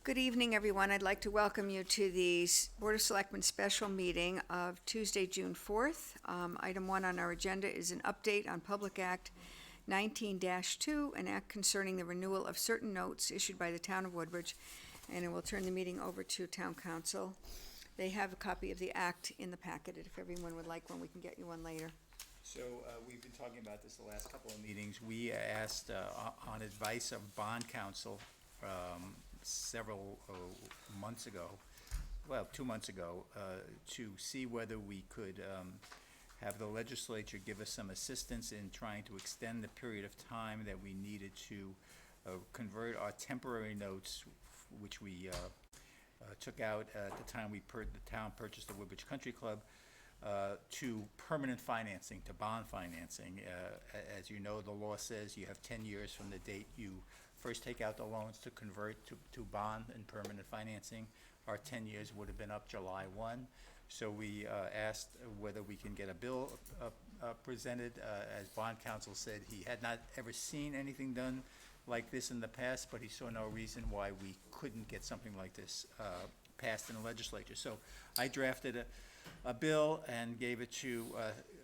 Good evening, everyone. I'd like to welcome you to the Board of Selectmen special meeting of Tuesday, June 4th. Item 1 on our agenda is an update on Public Act 19-2, an act concerning the renewal of certain notes issued by the town of Woodbridge. And I will turn the meeting over to town council. They have a copy of the act in the packet. If everyone would like one, we can get you one later. So we've been talking about this the last couple of meetings. We asked, on advice of bond counsel, several months ago, well, 2 months ago, to see whether we could have the legislature give us some assistance in trying to extend the period of time that we needed to convert our temporary notes, which we took out at the time the town purchased the Woodbridge Country Club, to permanent financing, to bond financing. As you know, the law says you have 10 years from the date you first take out the loans to convert to bond and permanent financing. Our 10 years would have been up July 1. So we asked whether we can get a bill presented. As bond counsel said, he had not ever seen anything done like this in the past, but he saw no reason why we couldn't get something like this passed in the legislature. So I drafted a bill and gave it to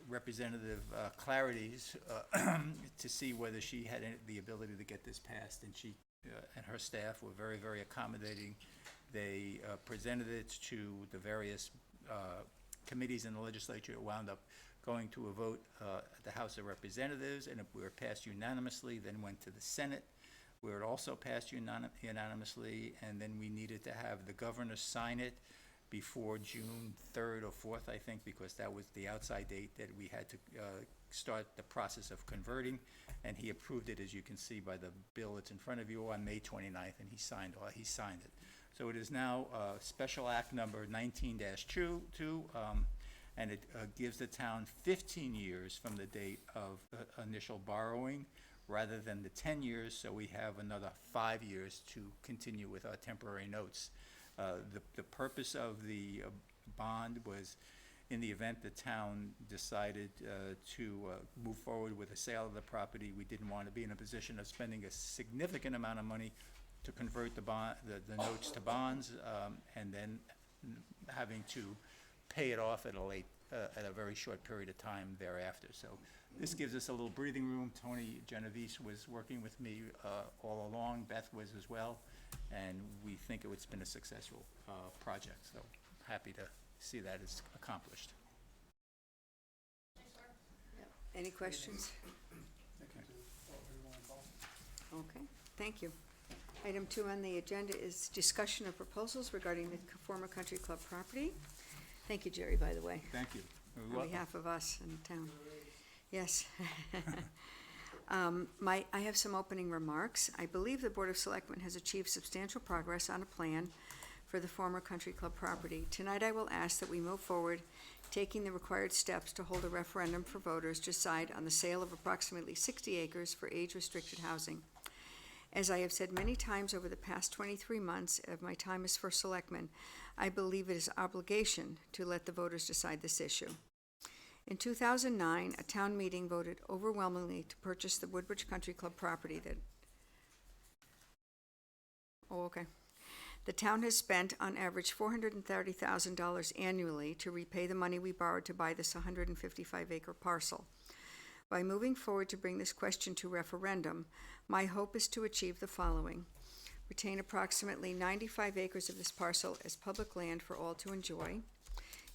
Representative Clarity's to see whether she had the ability to get this passed, and she and her staff were very, very accommodating. They presented it to the various committees in the legislature. It wound up going to a vote at the House of Representatives, and we were passed unanimously, then went to the Senate, where it also passed unanimously, and then we needed to have the governor sign it before June 3rd or 4th, I think, because that was the outside date that we had to start the process of converting, and he approved it, as you can see by the bill that's in front of you, on May 29th, and he signed it. So it is now Special Act number 19-2, and it gives the town 15 years from the date of initial borrowing, rather than the 10 years, so we have another 5 years to continue with our temporary notes. The purpose of the bond was, in the event the town decided to move forward with a sale of the property, we didn't want to be in a position of spending a significant amount of money to convert the notes to bonds, and then having to pay it off at a very short period of time thereafter. So this gives us a little breathing room. Tony Genovese was working with me all along. Beth was as well. And we think it's been a successful project, so happy to see that it's accomplished. Any questions? Okay, thank you. Item 2 on the agenda is discussion of proposals regarding the former country club property. Thank you, Jerry, by the way. Thank you. On behalf of us and the town. Yes. I have some opening remarks. I believe the Board of Selectmen has achieved substantial progress on a plan for the former country club property. Tonight I will ask that we move forward, taking the required steps to hold a referendum for voters to decide on the sale of approximately 60 acres for age-restricted housing. As I have said many times over the past 23 months of my time as first selectman, I believe it is our obligation to let the voters decide this issue. In 2009, a town meeting voted overwhelmingly to purchase the Woodbridge Country Club property The town has spent, on average, $430,000 annually to repay the money we borrowed to buy this 155-acre parcel. By moving forward to bring this question to referendum, my hope is to achieve the following: retain approximately 95 acres of this parcel as public land for all to enjoy.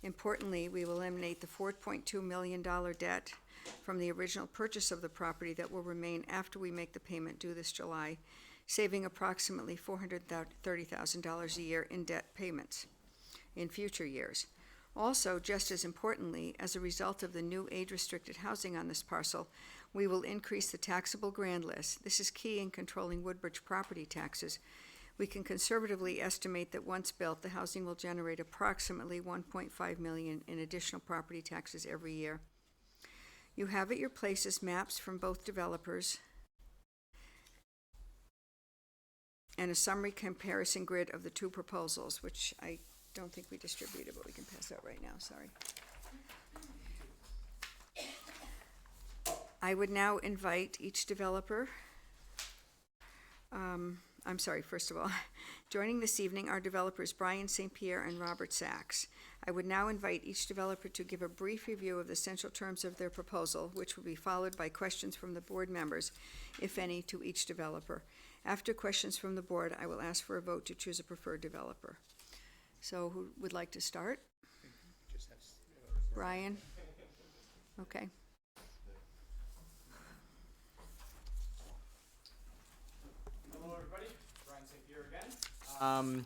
Importantly, we will eliminate the $4.2 million debt from the original purchase of the property that will remain after we make the payment due this July, saving approximately $430,000 a year in debt payments in future years. Also, just as importantly, as a result of the new age-restricted housing on this parcel, we will increase the taxable grand list. This is key in controlling Woodbridge property taxes. We can conservatively estimate that once built, the housing will generate approximately $1.5 million in additional property taxes every year. You have at your places maps from both developers and a summary comparison grid of the two proposals, which I don't think we distributed, but we can pass out right now, sorry. I would now invite each developer, first of all, Joining this evening are developers Brian St. Pierre and Robert Sachs. I would now invite each developer to give a brief review of the essential terms of their proposal, which will be followed by questions from the board members, if any, to each developer. After questions from the board, I will ask for a vote to choose a preferred developer. So who would like to start? Just have Brian? Okay. Hello, everybody. Brian St. Pierre again.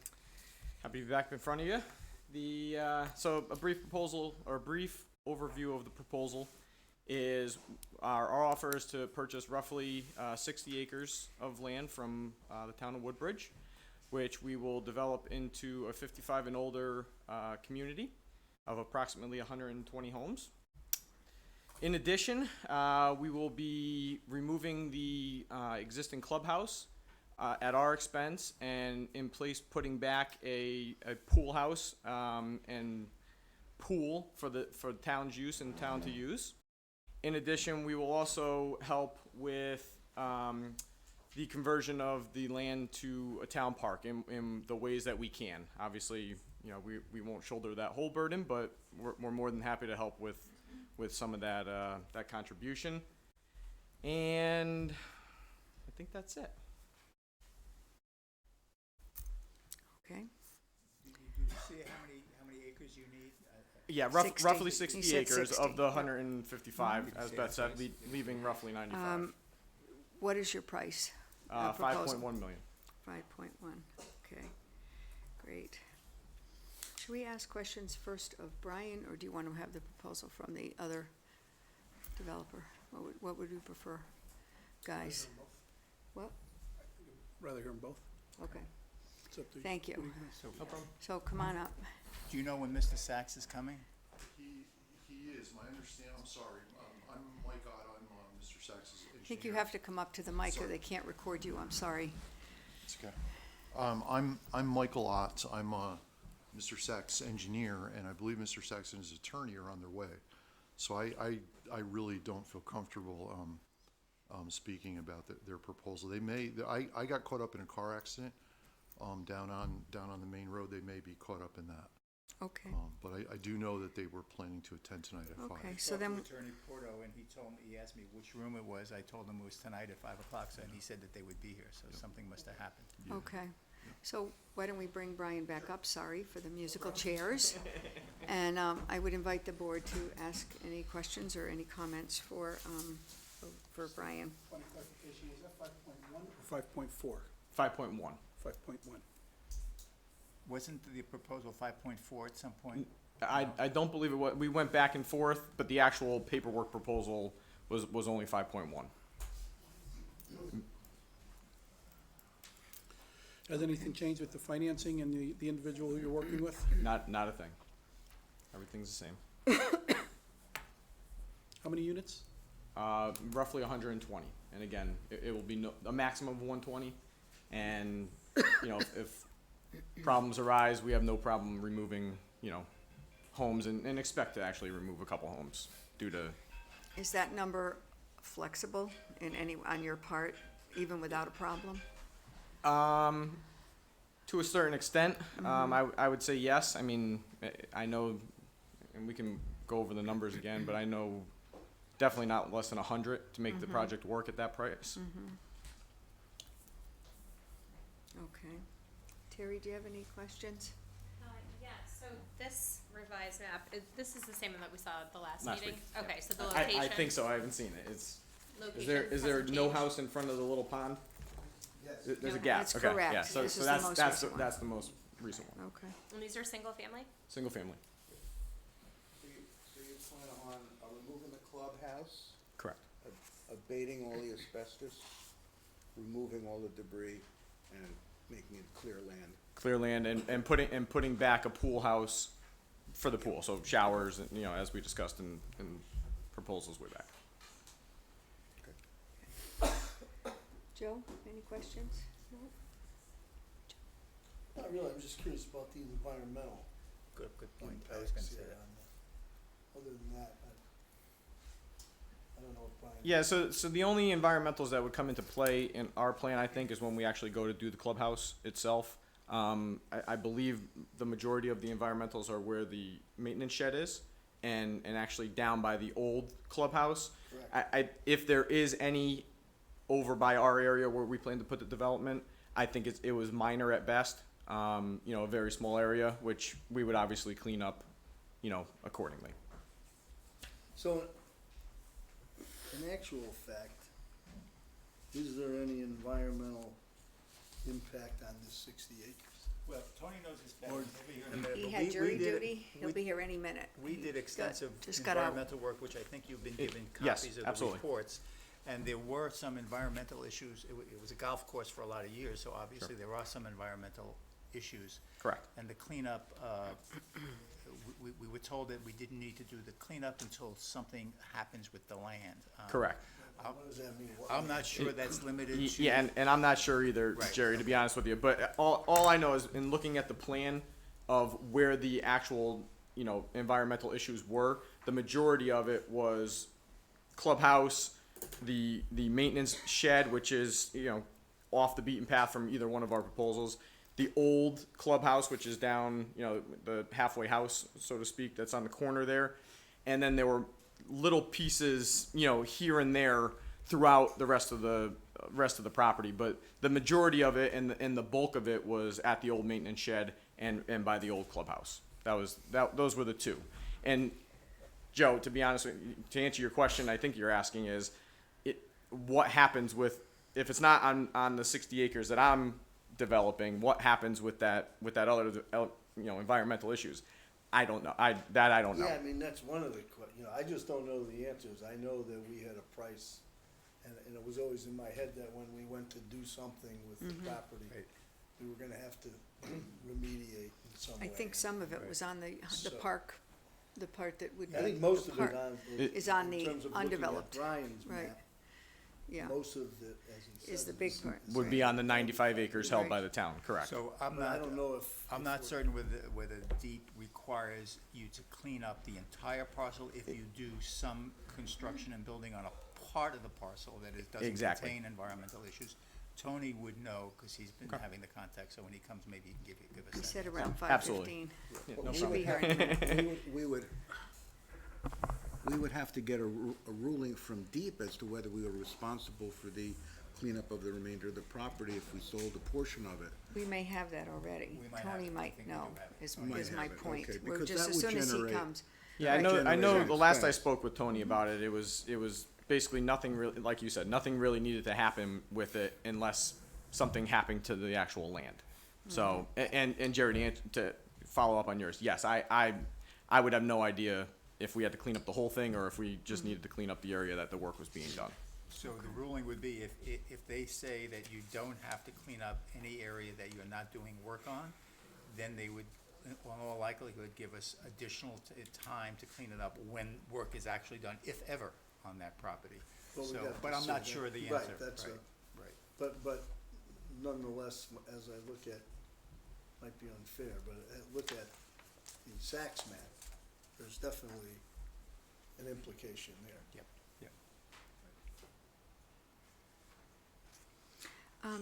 Happy to be back in front of you. So a brief proposal or a brief overview of the proposal is our offer is to purchase roughly 60 acres of land from the town of Woodbridge, which we will develop into a 55 and older community of approximately 120 homes. In addition, we will be removing the existing clubhouse at our expense and in place putting back a pool house and pool for town's use and town to use. In addition, we will also help with the conversion of the land to a town park in the ways that we can. Obviously, you know, we won't shoulder that whole burden, but we're more than happy to help with some of that contribution. And I think that's it. Okay. Did you say how many acres you need? Yeah, 60. roughly You 60 said acres 60. of the 155, as Mhm. Beth said, leaving roughly 95. What is your price? 5.1 million. 5.1, okay, great. Should we ask questions first of Brian, or do you want to have the proposal from the other developer? What would you prefer, guys? What? Rather hear them both. Okay, It's up to you. thank you. What are gonna say? No problem. So come on up. Do you know when Mr. Sachs is coming? He is, my understanding, I'm sorry, I'm Mike Ott, I'm Mr. Sachs's engineer. I think you have to come up to the mic or they can't record you, I'm sorry. It's okay. I'm Michael Ott, I'm Mr. Sachs' engineer, and I believe Mr. Sachs and his attorney are on their way. So I really don't feel comfortable speaking about their proposal. They may, I got caught up in a car accident down on the main road. They may be caught up in that. Okay, But I do know that they were planning to attend tonight at 5. okay, so then, Attorney Porto, and he asked me which room it was. I told him it was tonight at 5 o'clock, and he said that they would be here, so something must have happened. okay. So why don't we bring Brian back up, sorry for the musical chairs. And I would invite the board to ask any questions or any comments for Brian. Point of clarification, is that 5.1 or 5.4? 5.1. 5.1. Wasn't the proposal 5.4 at some point? I don't believe it was. We went back and forth, but the actual paperwork proposal was only 5.1. Has anything changed with the financing and the individual who you're working with? Not a thing. Everything's the same. How many units? Roughly 120. And again, it will be a maximum of 120. And you know, if problems arise, we have no problem removing, you know, homes and expect to actually remove a couple homes due to. Is that number flexible on your part, even without a problem? To a certain extent, I would say yes. I mean, I know, and we can go over the numbers again, but I know definitely not less than 100 to make the project work at that price. Okay. Terry, do you have any questions? Yeah, so this revised map, this is the same one that we saw at the last Last meeting? week, Okay, so the location. I think so. I haven't seen it. Is location there hasn't no changed. house in front of the little pond? There's No. a gap. That's Okay, correct. yeah. So This is the that's most that's recent one. that's the most recent one. Okay. And these are single family? Single family. So you plan on removing the clubhouse, Correct. abating all the asbestos, removing all the debris, and making it clear land? Clear land and putting back a pool house for the pool. So showers, and, you know, as we discussed in proposals way back. Joe, any questions? No? Not really, I'm just curious about the environmental Good point. I was gonna impacts say here. that. Other than that, I don't know if Brian. Yeah, so the only environmentals that would come into play in our plan, I think, is when we actually go to do the clubhouse itself. I believe the majority of the environmentals are where the maintenance shed is, and actually down by the old clubhouse. If there is any over by our area where we plan to put the development, I think it was minor at best. A very small area, which we would obviously clean up, accordingly. So, in actual fact, is there any environmental impact on this 60 acres? Well, Tony knows this better. Or- He'll be here in a minute, He but had we jury did- duty, he'll we- be here any minute. We He did extensive just got out. environmental work, which I think you've been given yes, copies of the absolutely. reports. And there were some environmental issues. It was a golf course for a lot of years, so obviously there are some environmental issues. Correct. And the cleanup, we were told that we didn't need to do the cleanup until something happens with the land. Correct. What does that mean? I'm not sure that's limited to. Yeah, and I'm not sure either, Right. Jerry, to be honest with you. But all I know is in looking at the plan of where the actual, environmental issues were, the majority of it was clubhouse, the maintenance shed, which is, off the beaten path from either one of our proposals, the old clubhouse, which is down, the halfway house, so to speak, that's on the corner there. And then there were little pieces, here and there throughout the rest of the property. But the majority of it and the bulk of it was at the old maintenance shed and by the old clubhouse. Those were the two. And Joe, to be honest with you, to answer your question, I think you're asking is, what happens if it's not on the 60 acres that I'm developing? What happens with that other environmental issues? I don't know. I don't know. Yeah, I mean, that's one of the, I just don't know the answers. I know that we had a price, and it was always in my head that when we went to do something with the property, Right. we were gonna have to remediate in some way. I think some of it was on the So- park, the part that would be. I think most the of park. it Is on the in terms of looking at undeveloped. Brian's Right. map, Yeah, most of it, as he says. is the big part. Would be on the 95 acres held by the town, correct? So I'm But I not, don't know if. I'm not certain whether deep requires you to clean up the entire parcel if you do some construction and building on a part of the parcel that it doesn't Exactly. contain environmental issues. Tony would know, because he's been having the contact, so when he comes, maybe he can give us that. He said around Absolutely. 5:15. Yeah, no He'll be problem. here in a minute. We would have to get a ruling from deep as to whether we were responsible for the cleanup of the remainder of the property if we sold a portion of it. We may have that already. We might have Tony it. I might think we know, do have it. is We might my have it. point. Okay, We're because just that as would soon as he generate- comes. Yeah, I Right. know Generate the last I expense. spoke with Tony about it, it was basically nothing really, like you said, nothing really needed to happen with it unless something happened to the actual land. So, and Jared, to follow up on yours, yes, I would have no idea if we had to clean up the whole thing or if we just needed to clean up the area that the work was being done. So the ruling would be if they say that you don't have to clean up any area that you're not doing work on, then they would, in all likelihood, give us additional time to clean it up when work is actually done, if ever, on that property. But we'd So, have to but I'm see not that. sure the Right, answer. that's Right, a- right. But nonetheless, as I look at, might be unfair, but look at the Saks map, there's definitely an implication there. Yep, yep.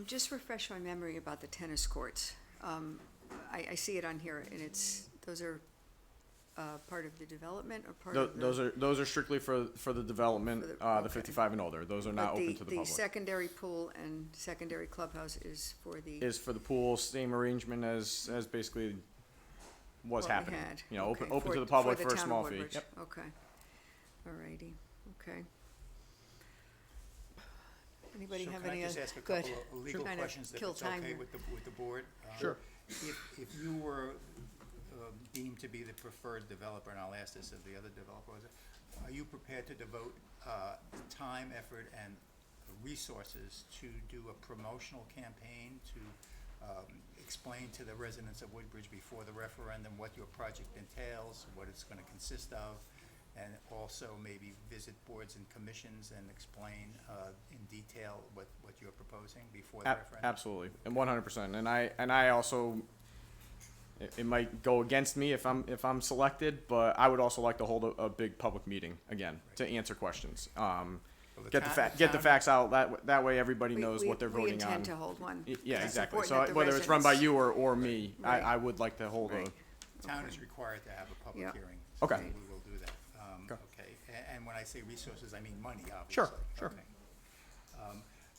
Just refresh my memory about the tennis courts. I see it on here, and those are part of the development or part of the? Those are strictly for the development, For the- the okay. 55 and older. Those are not But open to the The public. secondary pool and secondary clubhouse is for the. Is for the pool, same arrangement as basically was what we happening. had. You know, Okay, open for- to the public the for a town of small fee. Woodbridge. Yep. Okay, alrighty, okay. Anybody So have can I any just other? ask a Good. couple of legal Kinda questions if kill it's time okay here. with the board? Sure. If you were deemed to be the preferred developer, and I'll ask this of the other developers, are you prepared to devote time, effort, and resources to do a promotional campaign to explain to the residents of Woodbridge before the referendum what your project entails, what it's gonna consist of, and also maybe visit boards and commissions and explain in detail what you're proposing before the referendum? Absolutely, and 100%. And I also, it might go against me if I'm selected, but I would also like to hold a big public meeting again to answer questions. Well, get the town- get the town- facts out, that way everybody knows We- what they're voting We on. intend to hold one. Yeah, It's exactly. important So that the whether it's run by residents- you or me, Right. I would like to hold Right. Town Okay. is required to have a public Yeah. hearing. Okay. So we will do that. Okay. Okay, and when I say resources, I mean money, obviously. Sure, sure. Okay.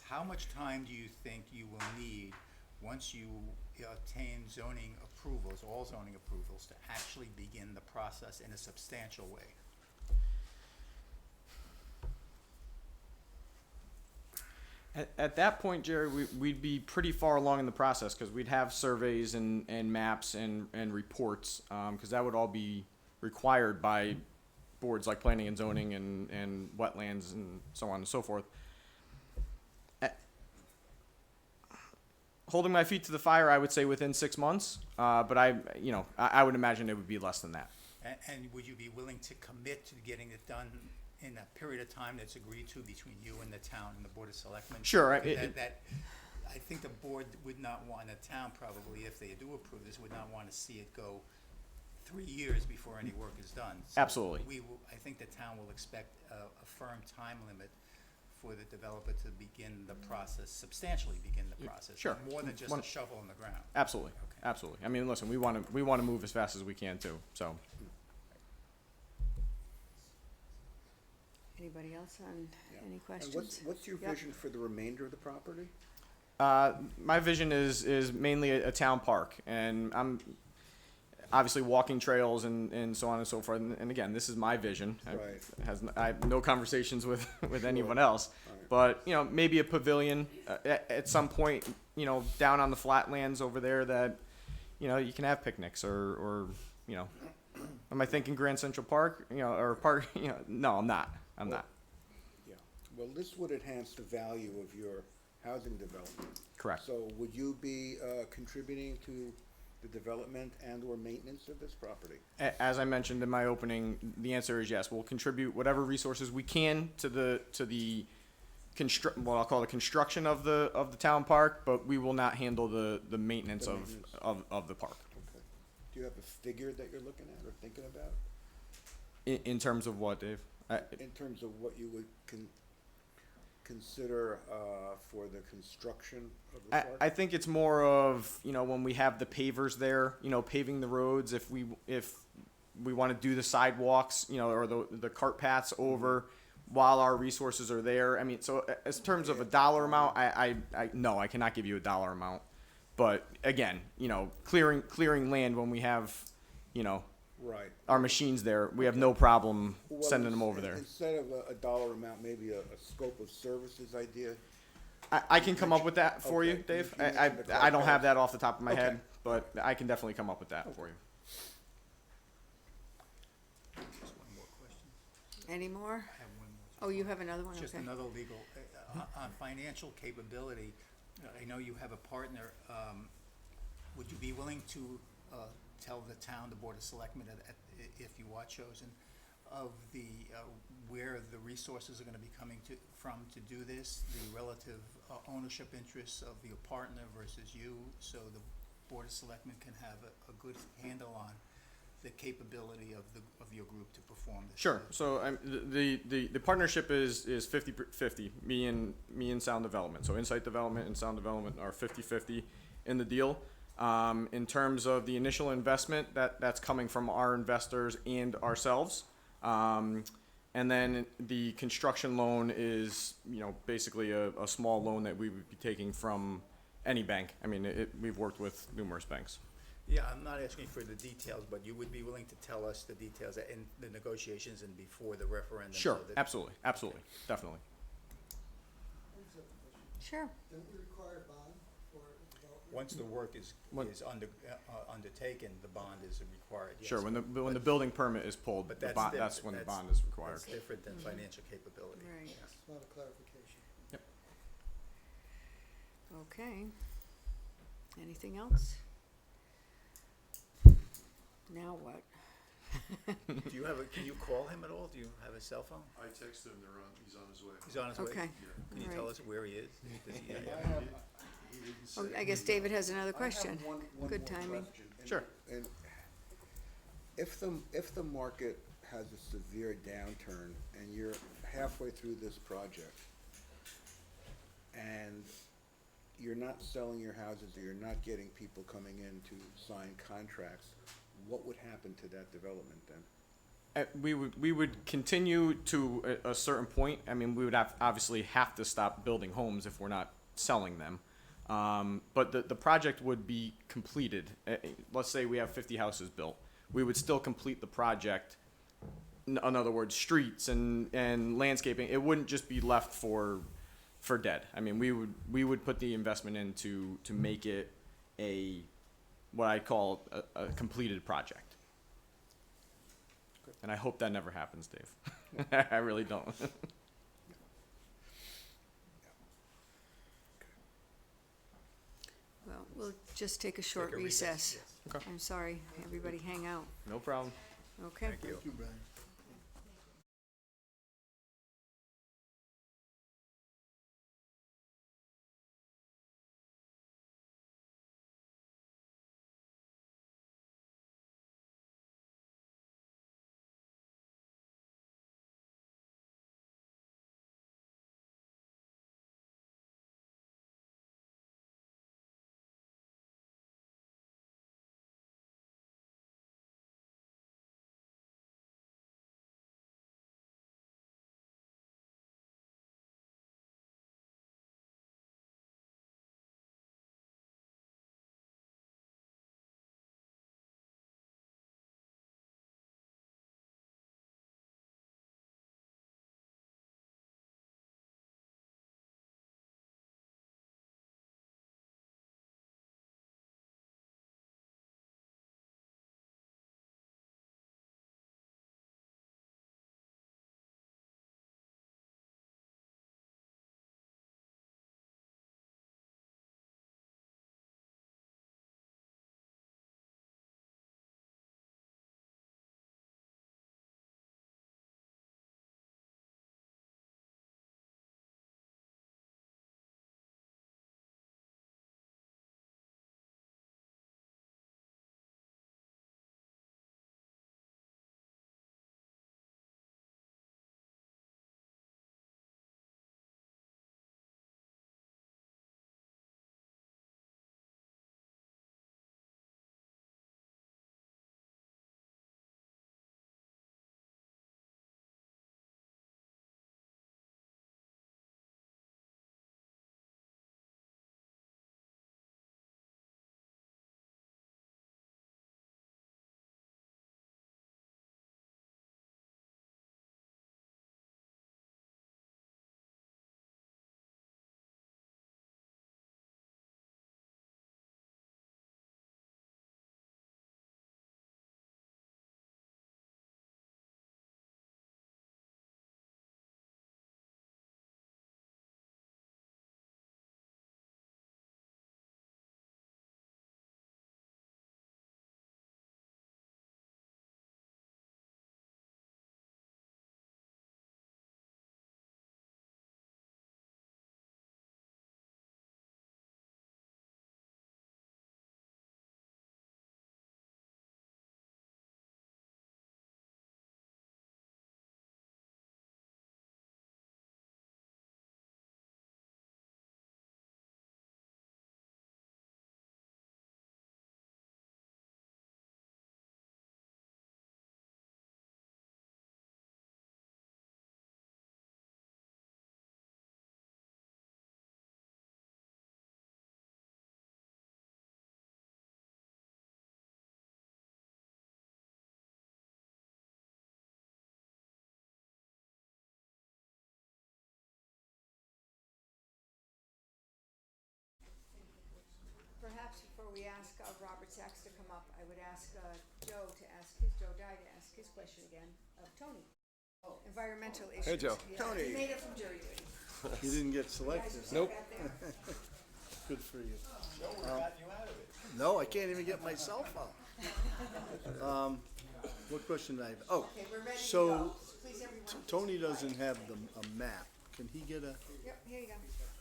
How much time do you think you will need, once you obtain zoning approvals, all zoning approvals, to actually begin the process in a substantial way? At that point, Jerry, we'd be pretty far along in the process, because we'd have surveys and maps and reports, because that would all be required by boards like planning and zoning and wetlands and so on and so forth. Holding my feet to the fire, I would say within 6 months, but I would imagine it would be less than that. And would you be willing to commit to getting it done in a period of time that's agreed to between you and the town and the Board of Selectmen? Sure, I think the board would not want, the town probably, if they do approve this, would not want to see it go 3 years before any work is done. So Absolutely. I think the town will expect a firm time limit for the developer to begin the process, substantially begin the process. Sure. More than just a shovel in the ground. Absolutely, Okay. absolutely. I mean, listen, we want to move as fast as we can too. So, Anybody else on any And questions? what's your Yep. vision for the remainder of the property? my vision is mainly a town park, and I'm obviously walking trails and so on and so forth. And again, this is my vision. Right. I have no conversations with anyone else, Right. but maybe a pavilion at some point, down on the flatlands over there that, you can have picnics or am I thinking Grand Central Park, or park, no, I'm not. I'm not. Yeah. Well, this would enhance the value of your housing development. Correct. So would you be contributing to the development and/or maintenance of this property? As I mentioned in my opening, the answer is yes. We'll contribute whatever resources we can to the what I'll call the construction of the town park, but we will not handle the maintenance The of, maintenance. of the park. Okay. Do you have a figure that you're looking at or thinking about In terms of what, Dave? in terms of what you would consider for the construction of the park? I think it's more of, when we have the pavers there, paving the roads, if we want to do the sidewalks, or the cart paths over while our resources are there. I mean, so as terms of a dollar amount, no, I cannot give you a dollar amount. But again, clearing land when we have, Right. our machines there, we have no problem Well, sending them over there. Instead of a dollar amount, maybe a scope of services idea? I can come up with that for you, Okay. Dave. You I mentioned the I don't cart have that off the top of my Okay. head, but I can definitely come up with that for you. Just one more question. Any more? I have one more. Oh, you have another one? Just Okay. another legal, on financial capability, I know you have a partner, would you be willing to, tell the town, the Board of Selectmen, if you are chosen, of where the resources are gonna be coming from to do this, the relative ownership interests of your partner versus you, so the Board of Selectmen can have a good handle on the capability of your group to perform this? Sure. So the partnership is 50-50. Me and Sound Development. So Insight Development and Sound Development are 50-50 in the deal. In terms of the initial investment, that's coming from our investors and ourselves. And then the construction loan is, basically a small loan that we would be taking from any bank. I mean, we've worked with numerous banks. Yeah, I'm not asking for the details, but you would be willing to tell us the details in the negotiations and before the referendum? Sure. so that- Absolutely. Absolutely. Definitely. Sure. Don't we require a bond for development? Once the work is When- undertaken, the bond is required, yes. Sure. When the but- building permit is pulled, But the bond, that's when the bond is required. That's different than financial capability. Right. yes. It's not a clarification. Okay. Anything else? Now what? Can you call him at all? Do you have a cell phone? I texted him, he's on his way. He's on his way? Okay. Can you All tell right. us where he is? Does he- He didn't Oh, say. I guess David has another I have question. one Good more timing. question. And- Sure. And if the market has a severe downturn and you're halfway through this project and you're not selling your houses, or you're not getting people coming in to sign contracts, what would happen to that development then? We would continue to a certain point. I mean, we would obviously have to stop building homes if we're not selling them. But the project would be completed. Let's say we have 50 houses built. We would still complete the project. In other words, streets and landscaping. It wouldn't just be left for dead. I mean, we would put the investment in to make it what I call a completed project. And I hope that never happens, Dave. I really don't. Well, we'll just take a short Take a recess, recess. yes. Okay. I'm sorry, everybody hang out. No problem. Okay? Thank you. Thank you, Brian. Perhaps before we ask Robert Sachs to come up, I would ask Joe Dye to ask his question again of Tony. Environmental issues. Hey, Joe. Yeah, Tony. He made it from jury duty. You didn't get Guys, selected. you Nope. got there? Good for you. No, we're gotten you out of it. No, I can't even get myself out. What question did I have? Oh, Okay, we're ready to so go. Please, everyone. Tony doesn't have a map. Can he get a, Yep, here you go.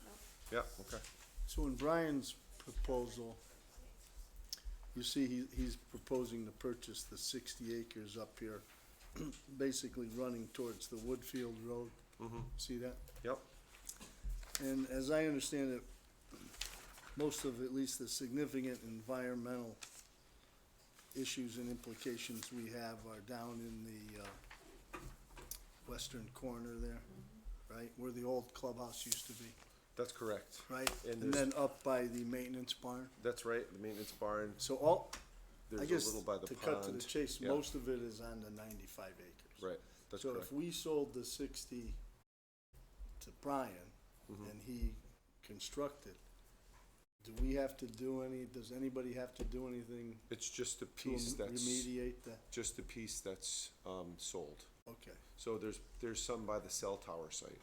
No. Yeah, okay. so in Brian's proposal, you see he's proposing to purchase the 60 acres up here, basically running towards the Woodfield Road. See that? Yep. And as I understand it, most of at least the significant environmental issues and implications we have are down in the western corner there, right? Where the old clubhouse used to be, That's correct. right? And And there's- then up by the maintenance barn. That's right, the maintenance barn. So all, I There's guess, a little by the to pond. cut to the chase, Yeah. most of it is on the 95 acres. Right, that's So correct. if we sold the 60 to Brian Mm-hmm. and he constructed, do we have to do does anybody have to do anything It's just a to piece that's, remediate that? just a piece that's, sold. Okay. So there's some by the cell tower site.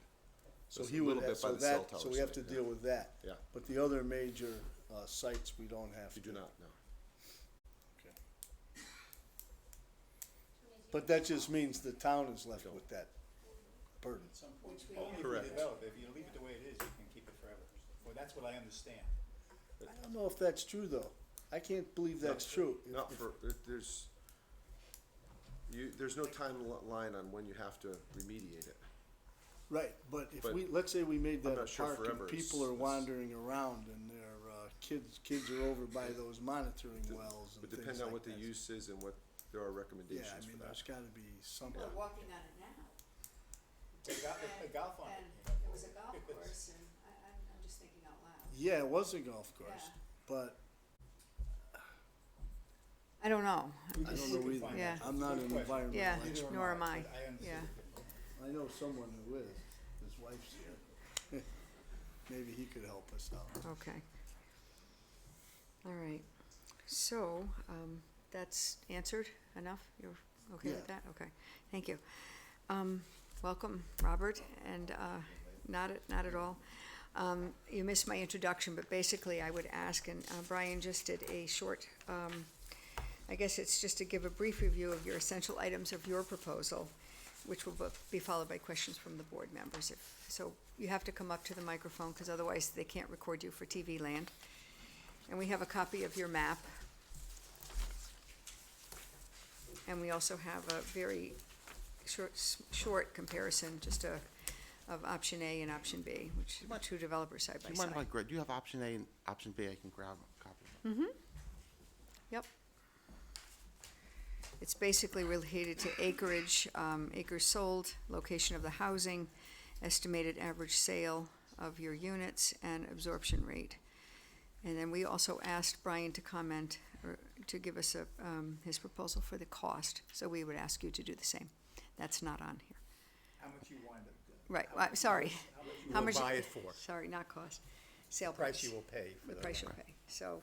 So There's he a would little have, bit by so the cell that, tower so we have to site, yeah. deal with that. Yeah, But the other major, sites, we don't have to. you do not, no. Okay. But that just means the town is left with that burden. Only if you Correct. develop, if you leave it the way it is, you can keep it forever. Well, that's what I understand. I don't know if that's true, though. I can't believe that's true. Not for, there's, there's no timeline on when you have to remediate it. Right, but if But let's say we made I'm that not a sure park forever and is- people are is- wandering around and their, kids are over by those monitoring wells and Would things depend on like what the that. use is and what, there are Yeah, recommendations I for mean, that. there's gotta be something. We're walking on it now. A golf on And it. it was a golf course, and I'm just thinking out loud. Yeah, it was a golf course, Yeah. but I don't know. I don't know either. Yeah. I'm not an environmental Yeah, expert. nor am I. I understand. Yeah. I know someone who is. His wife's here. Maybe he could help us out. Okay. All right. So, that's answered enough? You're okay with Yeah. that? Okay, thank you. Welcome, Robert, and, not at all. You missed my introduction, but basically I would ask, and Brian just did a short, I guess it's just to give a brief review of your essential items of your proposal, which will be followed by questions from the board members. So you have to come up to the microphone, because otherwise they can't record you for TV land. And we have a copy of your map. And we also have a very short comparison, just of option A and option B, which are two developers side by Do you mind if I side. grab, do you have option A and option B? I can grab a copy. Yep. It's basically related to acreage, acres sold, location of the housing, estimated average sale of your units, and absorption rate. And then we also asked Brian to comment, or to give us his proposal for the cost, so we would ask you to do the same. That's not on here. How much you wind up, Right, sorry. you will buy it for, Sorry, not cost, sale the price. price you will pay for The the. price you'll pay. So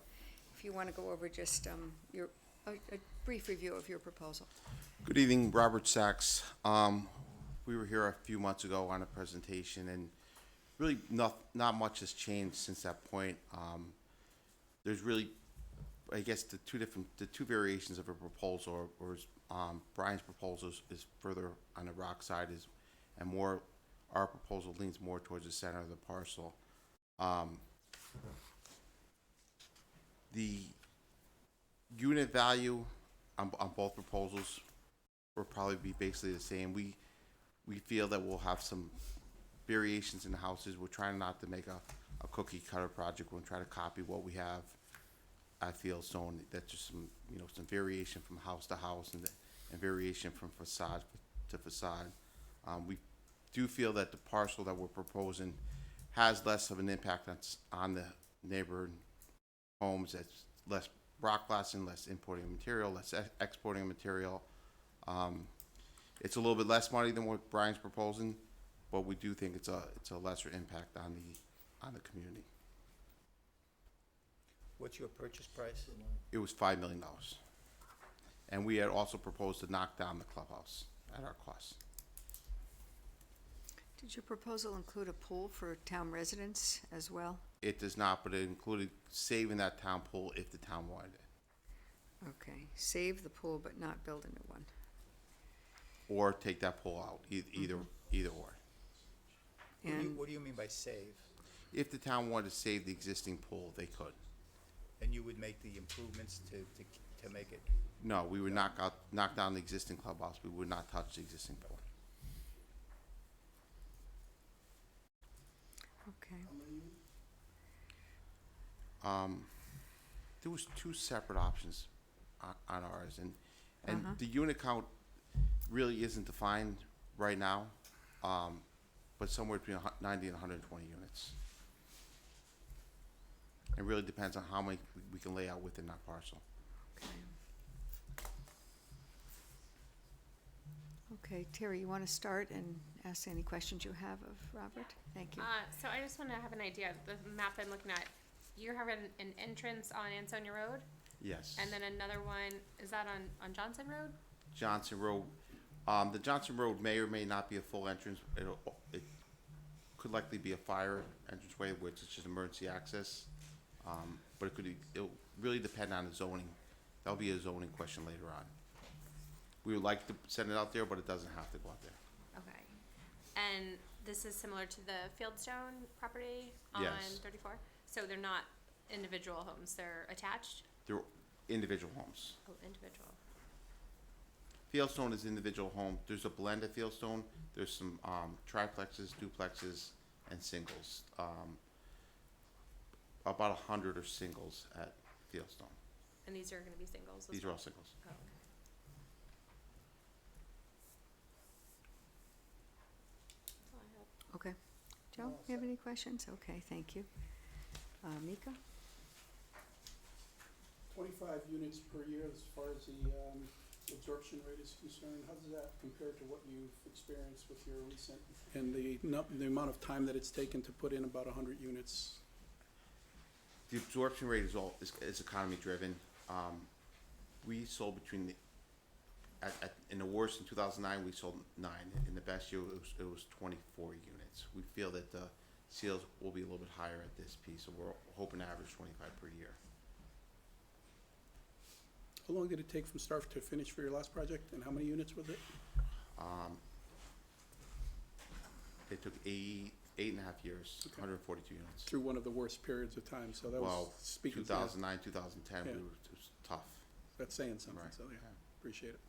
if you want to go over just a brief review of your proposal. Good evening, Robert Sachs. We were here a few months ago on a presentation, and really not much has changed since that point. There's really, I guess, the two variations of a proposal, or Brian's proposal is further on the rock side, and more, our proposal leans more towards the center of the parcel. The unit value on both proposals will probably be basically the same. We feel that we'll have some variations in the houses. We're trying not to make a cookie cutter project. We'll try to copy what we have at Fieldstone. That's just some variation from house to house and variation from facade to facade. We do feel that the parcel that we're proposing has less of an impact on the neighborhood homes. That's less rock blasting, less importing of material, less exporting of material. It's a little bit less money than what Brian's proposing, but we do think it's a lesser impact on the community. What's your purchase price? It was $5 million. And we had also proposed to knock down the clubhouse at our cost. Did your proposal include a pool for town residents as well? It does not, but it included saving that town pool if the town wanted it. Okay, save the pool but not build a new one. Or take that pool out, either or. And What do you mean by save? If the town wanted to save the existing pool, they could. And you would make the improvements to make it, No, we would knock down the existing clubhouse. We would not touch the existing pool. Okay. How many units? There was two separate options on ours, and Uh-huh. the unit count really isn't defined right now, but somewhere between 90 and 120 units. It really depends on how many we can lay out within that parcel. Okay, Terry, you want to start and ask any questions you have of Robert? Thank you. So I just wanna have an idea, the map I'm looking at, you have an entrance on Ansonia Road, Yes. and then another one, is that on Johnson Road? Johnson Road. The Johnson Road may or may not be a full entrance. It could likely be a fire entranceway, which is just emergency access. But it'll really depend on the zoning. That'll be a zoning question later on. We would like to send it out there, but it doesn't have to go out there. Okay. And this is similar to the Fieldstone property on Yes. 34? So they're not individual homes, they're attached? They're individual homes. Oh, individual. Fieldstone is individual home. There's a blend of Fieldstone. There's some triplexes, duplexes, and singles. About 100 are singles at Fieldstone. And these are gonna be singles as These are well? all singles. Oh, okay. That's all I have. Okay. Joe, you have any questions? Okay, thank you. Mika? 25 units per year as far as the absorption rate is concerned. How does that compare to what you've experienced with your recent? And the amount of time that it's taken to put in about 100 units? The absorption rate is economy driven. We sold in the worst in 2009, we sold 9. In the best year, it was 24 units. We feel that the sales will be a little bit higher at this piece, so we're hoping to average 25 per year. How long did it take from start to finish for your last project, and how many units was it? It took 8.5 years, Okay. 142 units. Through one of the worst periods of time, so that was Well, speaking to 2009, 2010, Yeah. it was tough. that's saying something, Right. so yeah, appreciate it.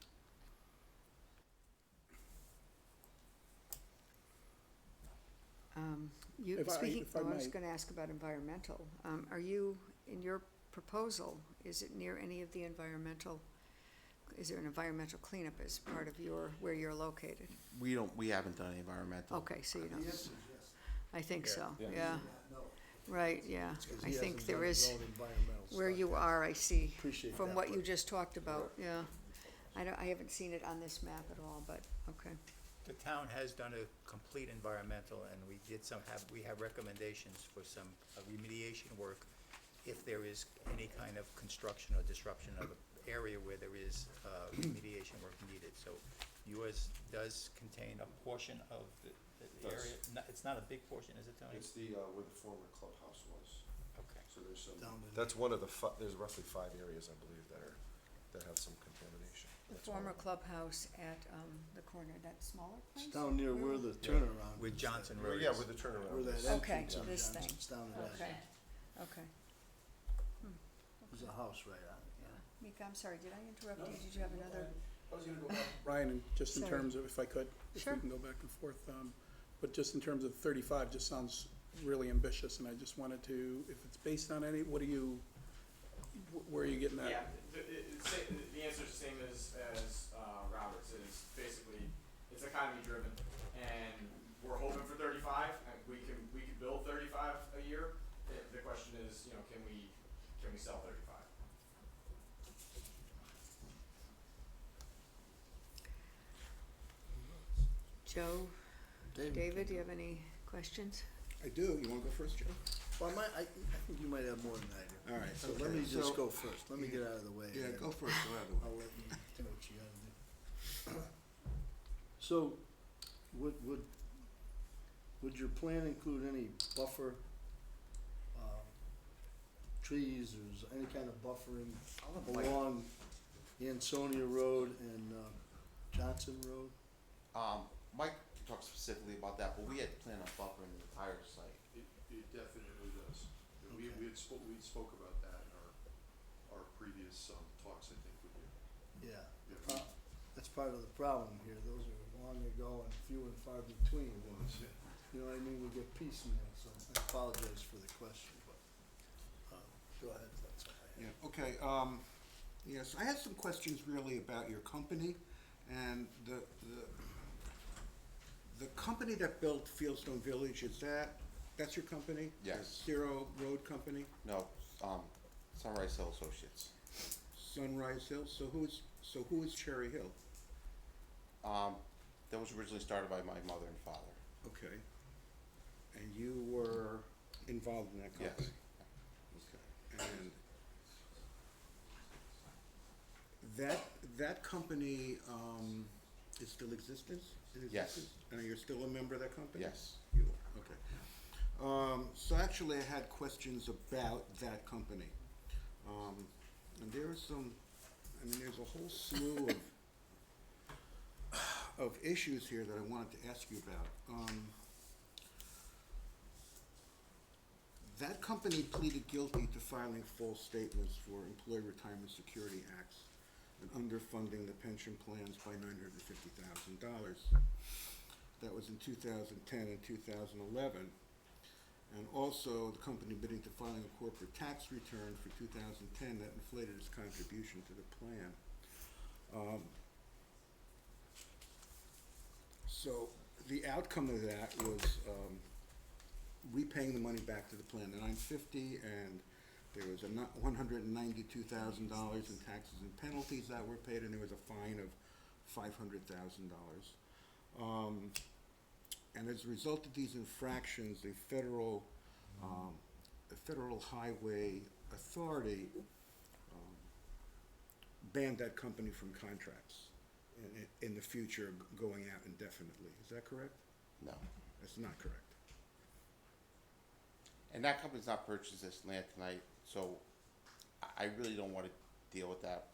If I I was might. going to ask about environmental. Are you, in your proposal, is it near any of the environmental, is there an environmental cleanup as part of where you're located? We haven't done any environmental. Okay, so you don't, The answer is yes. I think so, Yeah. yeah, No, right, yeah. 'cause I he think hasn't there done his is, own environmental where stuff you yet. are, I see, Appreciate from that, what you but- just talked about, yeah. I haven't seen it on this map at all, but, okay. The town has done a complete environmental, and we have recommendations for some remediation work if there is any kind of construction or disruption of an area where there is remediation work needed. So yours does contain a portion of the Does. area. It's not a big portion, is it, Tony? It's the, where the former clubhouse was. Okay. So there's some, Down in that's one of the, there's roughly 5 areas, I believe, that have some contamination. The That's one of former them. clubhouse at the corner, that smaller place? It's down near where the turnaround. With is, Johnson that- Road. Yeah, with the turnaround. Where that is. Okay, entrance on this Johnson, thing. it's down in that. Okay, okay. There's a house right on it, yeah. Mika, I'm sorry, did I interrupt No, you? Did you have another? I was gonna go back, Brian, and just in Sorry. terms of, if I could, if Sure. we can go back and forth, but just in terms of 35, just sounds really ambitious, and I just wanted to, if it's based on any, where are you getting that? Yeah, the answer's the same as Robert's, is basically, it's economy driven, and we're hoping for 35, and we can build 35 a year. The question is, can we sell 35? Joe, David, do you have any questions? I do. You wanna go first, Joe? Well, I think you might have more than I do. All right, So let okay. me just So- go first, let me get out of the way. Yeah, and go first, go out of the way. I'll let you do what you gotta do. So, would your plan include any buffer, trees, or is any kind of buffering along Ansonia Road and, Johnson Road? Mike can talk specifically about that, but we had planned on buffering the entire site. It definitely does. We Okay. we spoke about that in our previous talks, I think, with you. Yeah. Yeah. That's part of the problem here, those are long ago and few and far between. You know what I mean? We get piecemeal, so I apologize for the question, but, go ahead, that's all I have. Yeah, okay, yes, I had some questions really about your company, and the company that built Fieldstone Village, that's your company? Yes. The Zero Road Company? No, Sunrise Hill Associates. Sunrise Hill, so who is Cherry Hill? That was originally started by my mother and father. Okay. And you were involved in that company? Yes. Okay, and that company, is still in existence? Yes. And you're still a member of that company? Yes. You are, okay. So actually I had questions about that company. And there are some, I mean, there's a whole slew of issues here that I wanted to ask you about. That company pleaded guilty to filing false statements for Employee Retirement Security Acts and underfunding the pension plans by $950,000. That was in 2010 and 2011. And also, the company admitting to filing a corporate tax return for 2010 that inflated its contribution to the plan. So the outcome of that was repaying the money back to the plan, the $950, and there was $192,000 in taxes and penalties that were paid, and there was a fine of $500,000. And as a result of these infractions, the Federal Highway Authority banned that company from contracts in the future, going out indefinitely. Is that correct? No. That's not correct. And that company's not purchased this land tonight, so I really don't want to deal with that,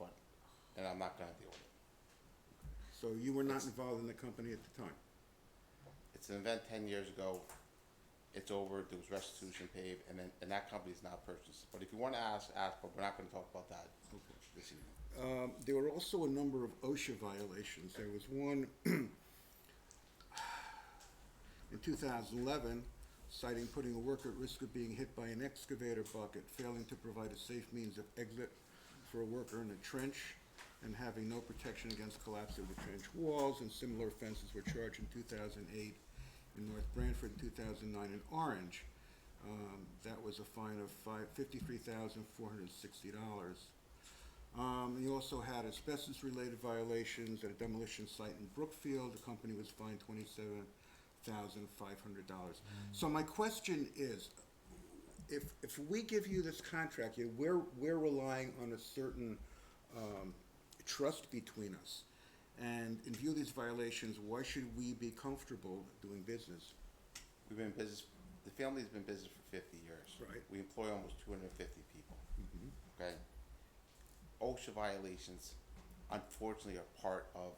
and I'm not gonna deal with it. So you were not involved in the company at the time? It's an event 10 years ago. It's over. There was restitution paid, and that company's not purchased. But if you want to ask, but we're not going to talk about that this evening. There were also a number of OSHA violations. There was one in 2011 citing putting a worker at risk of being hit by an excavator bucket, failing to provide a safe means of exit for a worker in a trench, and having no protection against collapse of the trench walls. And similar offenses were charged in 2008 in North Branford, 2009 in Orange. That was a fine of $53,460. You also had asbestos-related violations at a demolition site in Brookfield. The company was fined $27,500. So my question is, if we give you this contract, we're relying on a certain trust between us. And in view of these violations, why should we be comfortable doing business? We've been in business, the family's been in business for 50 years. Right. We employ almost 250 people, Mm-hmm. okay? OSHA violations, unfortunately, are part of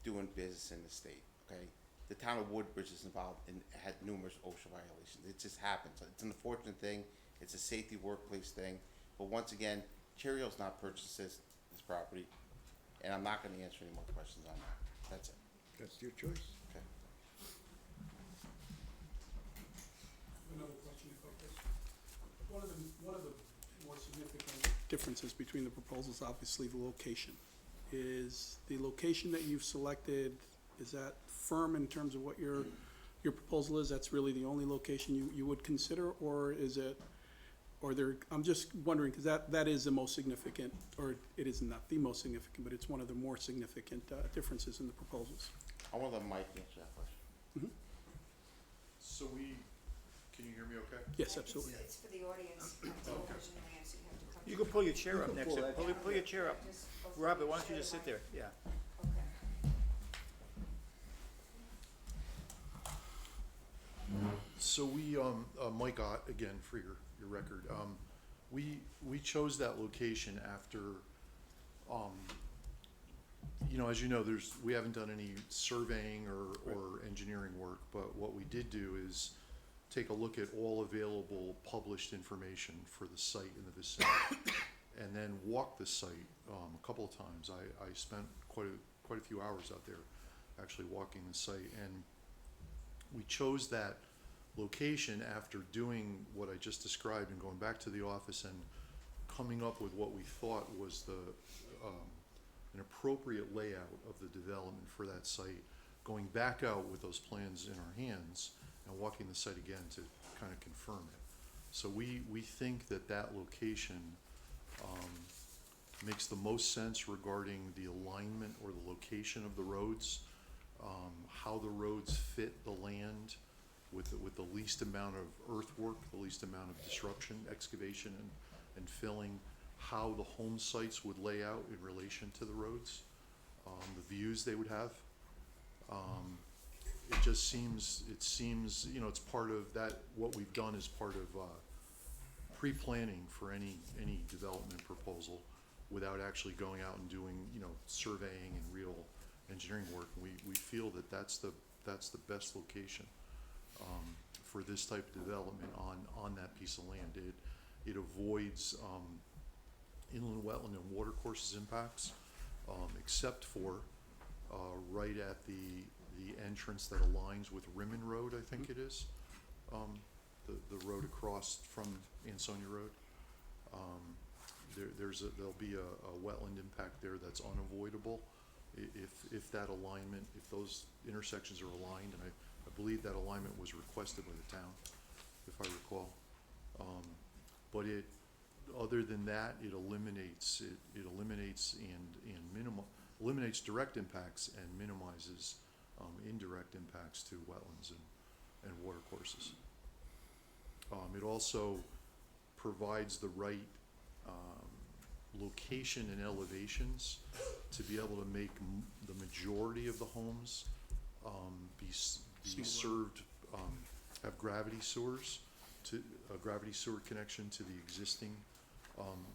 doing business in the state, okay? The town of Woodbridge is involved and had numerous OSHA violations. It just happens. It's an unfortunate thing. It's a safety workplace thing. But once again, Cherry Hill's not purchased this property, and I'm not gonna answer any more questions on that. That's it. That's your choice. Okay. Another question, if I could. One of the more significant differences between the proposals, obviously the location. Is the location that you've selected, is that firm in terms of what your proposal is? That's really the only location you would consider, or is it, or there, I'm just wondering, because that is the most significant, or it is not the most significant, but it's one of the more significant differences in the proposals. I want to let Mike answer that question. So can you hear me okay? Yes, absolutely. It's for the audience, television land, so you have to come. You can pull your chair up next to, pull that pull your chair up. Just go for Robert, the why don't you chair just sit line. there? Yeah. Okay. So we, Mike Ott, again, for your record, we chose that location after, as you know, we haven't done any surveying or engineering work, but what we did do is take a look at all available published information for the site in the vicinity, and then walk the site a couple of times. I spent quite a few hours out there actually walking the site, and We chose that location after doing what I just described and going back to the office and coming up with what we thought was an appropriate layout of the development for that site, going back out with those plans in our hands and walking the site again to kind of confirm it. So we think that that location makes the most sense regarding the alignment or the location of the roads, how the roads fit the land with the least amount of earthwork, the least amount of disruption, excavation and filling, how the home sites would lay out in relation to the roads, the views they would have. It seems, it's part of that, what we've done is part of pre-planning for any development proposal without actually going out and doing, surveying and real engineering work. We feel that that's the best location for this type of development on that piece of land. It avoids inland wetland and water courses impacts, except for right at the entrance that aligns with Rimmon Road, I think it is, the road across from Ansonia Road. There'll be a wetland impact there that's unavoidable if that alignment, if those intersections are aligned, and I believe that alignment was requested by the town, if I recall. But other than that, it eliminates eliminates direct impacts and minimizes indirect impacts to wetlands and water courses. It also provides the right location and elevations to be able to make the majority of the homes be served, have gravity sewers, a gravity sewer connection to the existing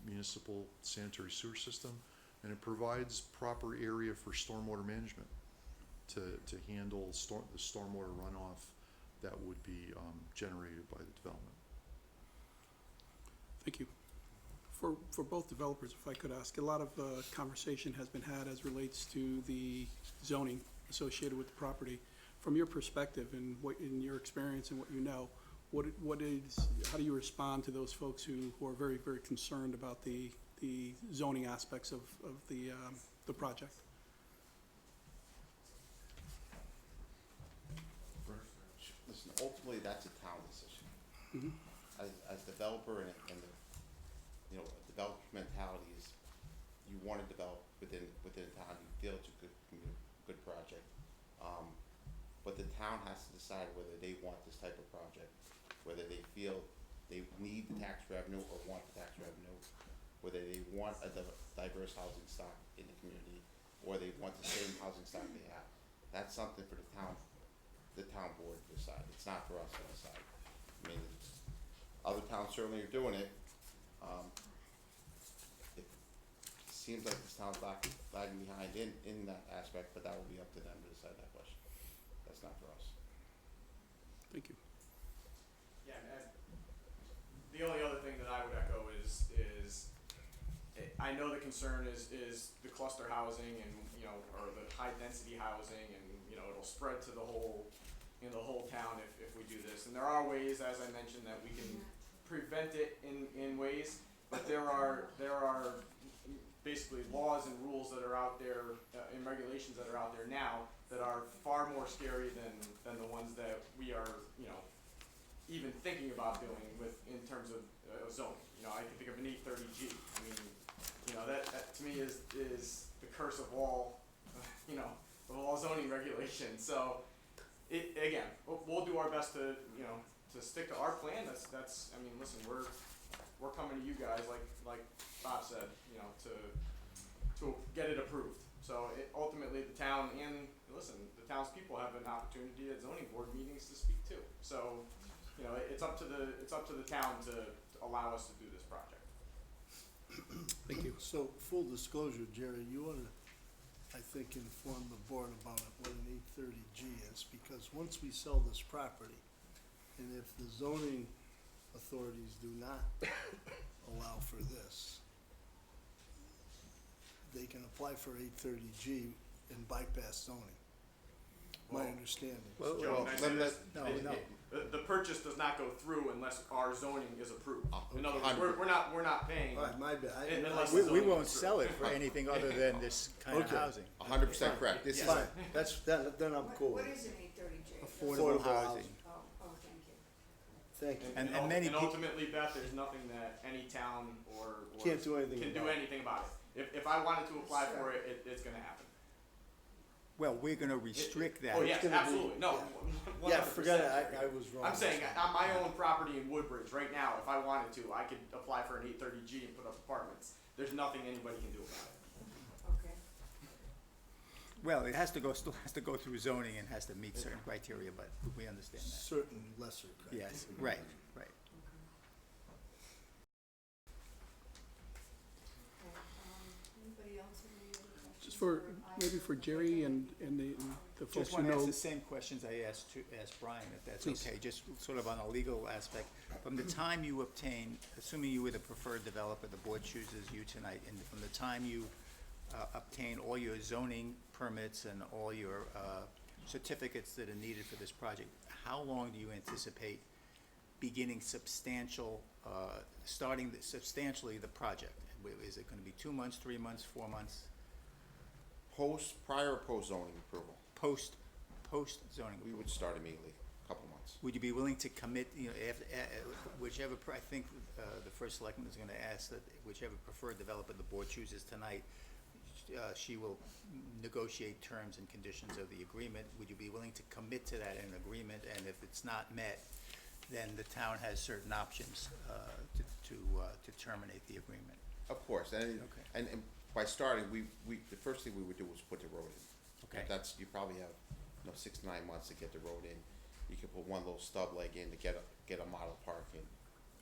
municipal sanitary sewer system, and it provides proper area for stormwater management to handle the stormwater runoff that would be generated by the development. Thank you. For both developers, if I could ask, a lot of conversation has been had as relates to the zoning associated with the property. From your perspective and in your experience and what you know, how do you respond to those folks who are very, very concerned about the zoning aspects of the project? Listen, ultimately, that's a town decision. As developer and developer mentality is you want to develop within a town, you feel it's a good project. But the town has to decide whether they want this type of project, whether they feel they need the tax revenue or want the tax revenue, whether they want a diverse housing stock in the community, or they want the same housing stock they have. That's something for the town board to decide. It's not for us to decide. I mean, other towns certainly are doing it. It seems like this town's lagging behind in that aspect, but that will be up to them to decide that question. That's not for us. Thank you. Yeah, and the only other thing that I would echo is I know the concern is the cluster housing and, or the high density housing, and, it'll spread to the whole town if we do this. And there are ways, as I mentioned, that we can prevent it in ways, but there are basically laws and rules that are out there and regulations that are out there now that are far more scary than the ones that we are, even thinking about doing in terms of zoning. I can think of an 830G. I mean, that to me is the curse of all, of all zoning regulations. So, again, we'll do our best to stick to our plan. That's. I mean, listen, we're coming to you guys, like Bob said, to get it approved. So ultimately, the town and the townspeople have an opportunity at zoning board meetings to speak too. So, it's up to the town to allow us to do this project. Thank you. So, full disclosure, Jerry, you ought to, I think, inform the board about what an 830G is, because once we sell this property, and if the zoning authorities do not allow for this, they can apply for 830G and bypass zoning. my understanding. Well, Well, no. The purchase does not go through unless our zoning is approved. In other words, 100. we're not paying. All right, my bad. Unless We the zoning won't is sell approved. it for anything other than this kind of Okay. housing. 100% correct. This is, Fine, that's, then I'm cool. What is an 830J? Affordable housing. Oh, thank you. Thank you. And many and peop- ultimately, Beth, there's nothing that any town or Can't do anything can do about it. anything about it. If I wanted to apply for it, it's gonna happen. Well, we're gonna restrict that. Oh, yes, gonna be- absolutely, no, Yeah, 100%. forget it, I was wrong. I'm saying, on my own property in Woodbridge, right now, if I wanted to, I could apply for an 830G and put up apartments. There's nothing anybody can do about it. Okay. Well, it still has to go through zoning and has to meet certain criteria, but we understand that. Certain lesser criteria. Yes, right. Anybody else have any other questions? Just for, maybe for Jerry and the folks Just who want to ask know. the same questions I asked Brian, if that's Please. okay, just sort of on a legal aspect. From the time you obtain, assuming you were the preferred developer, the board chooses you tonight, and from the time you obtain all your zoning permits and all your certificates that are needed for this project, how long do you anticipate beginning substantially the project? Is it gonna be 2 months, 3 months, 4 months? prior or post zoning approval. Post zoning We approval? would start immediately, a couple months. Would you be willing to commit, after, whichever, I think the first selectman is gonna ask that whichever preferred developer the board chooses tonight, she will negotiate terms and conditions of the agreement. Would you be willing to commit to that in an agreement, and if it's not met, then the town has certain options to terminate the agreement? Of course, and, Okay. and by starting, the first thing we would do was put the road in. Okay. You probably have, 6 to 9 months to get the road in. You can put one little stub leg in to get a model park in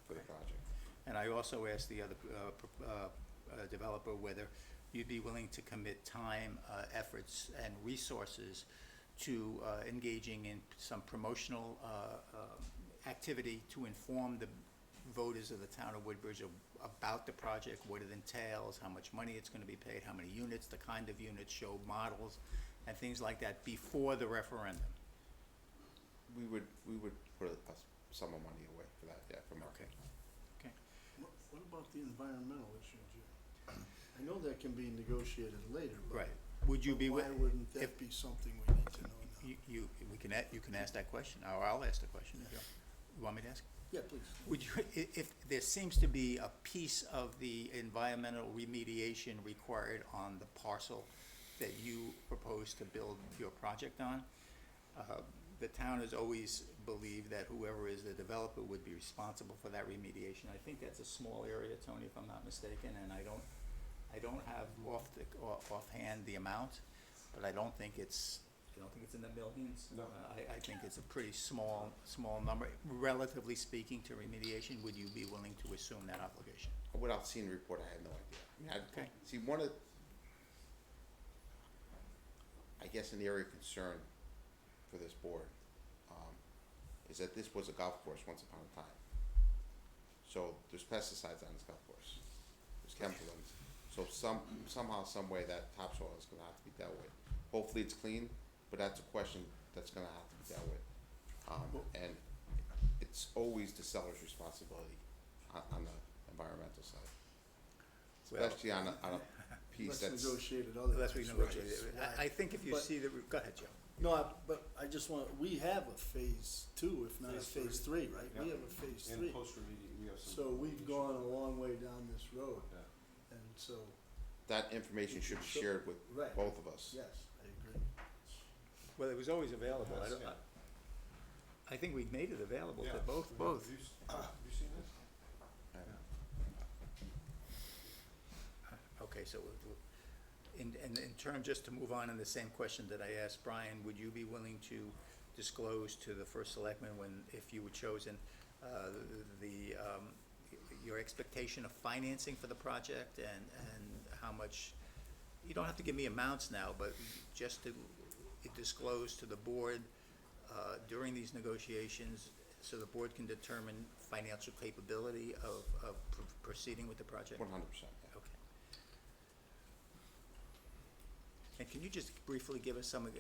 for the project. And I also asked the other developer whether you'd be willing to commit time, efforts, and resources to engaging in some promotional activity to inform the voters of the town of Woodbridge about the project, what it entails, how much money it's gonna be paid, how many units, the kind of units, show models, and things like that before the referendum. We would put a sum of money away for that, yeah, from our. Okay. What about the environmental issue, Jim? I know that can be negotiated later, but. Right. Would you be, Why wouldn't if- that be something we need to know now? you can ask that question, or I'll ask the question. if you want me to ask? Yeah, please. Would you, if there seems to be a piece of the environmental remediation required on the parcel that you propose to build your project on, the town has always believed that whoever is the developer would be responsible for that remediation. I think that's a small area, Tony, if I'm not mistaken, and I don't have offhand the amount, but I don't think it's in the millions. No. I think it's a pretty small number, relatively speaking, to remediation. Would you be willing to assume that obligation? Without seeing the report, I have no idea. Okay. See, I guess an area of concern for this board, is that this was a golf course once upon a time. So there's pesticides on this golf course, there's chemicals, so somehow, some way that topsoil is gonna have to be dealt with. Hopefully it's clean, but that's a question that's gonna have to be dealt with. And it's always the seller's responsibility on the environmental side. Well- Especially on a piece Let's that's. negotiate it otherwise. Unless we negotiate it. Right. I think if you But- see go ahead, Joe. No, but I just want, we have a phase 2, if not a phase 3, right? We have a phase 3. And post-remediation, we have some. So we've gone a long way down this road, Yeah. and so, That information should be shared with Right. both of us. yes, I agree. Well, it was always available. Yes, yeah. I think we made it available Yeah. to both. Have you seen this? Okay, so in term, just to move on in the same question that I asked Brian, would you be willing to disclose to the first selectman if you were chosen, your expectation of financing for the project and how much, you don't have to give me amounts now, but just to disclose to the board during these negotiations, so the board can determine financial capability of proceeding with the project? 100%. Okay. can you just briefly give us some, and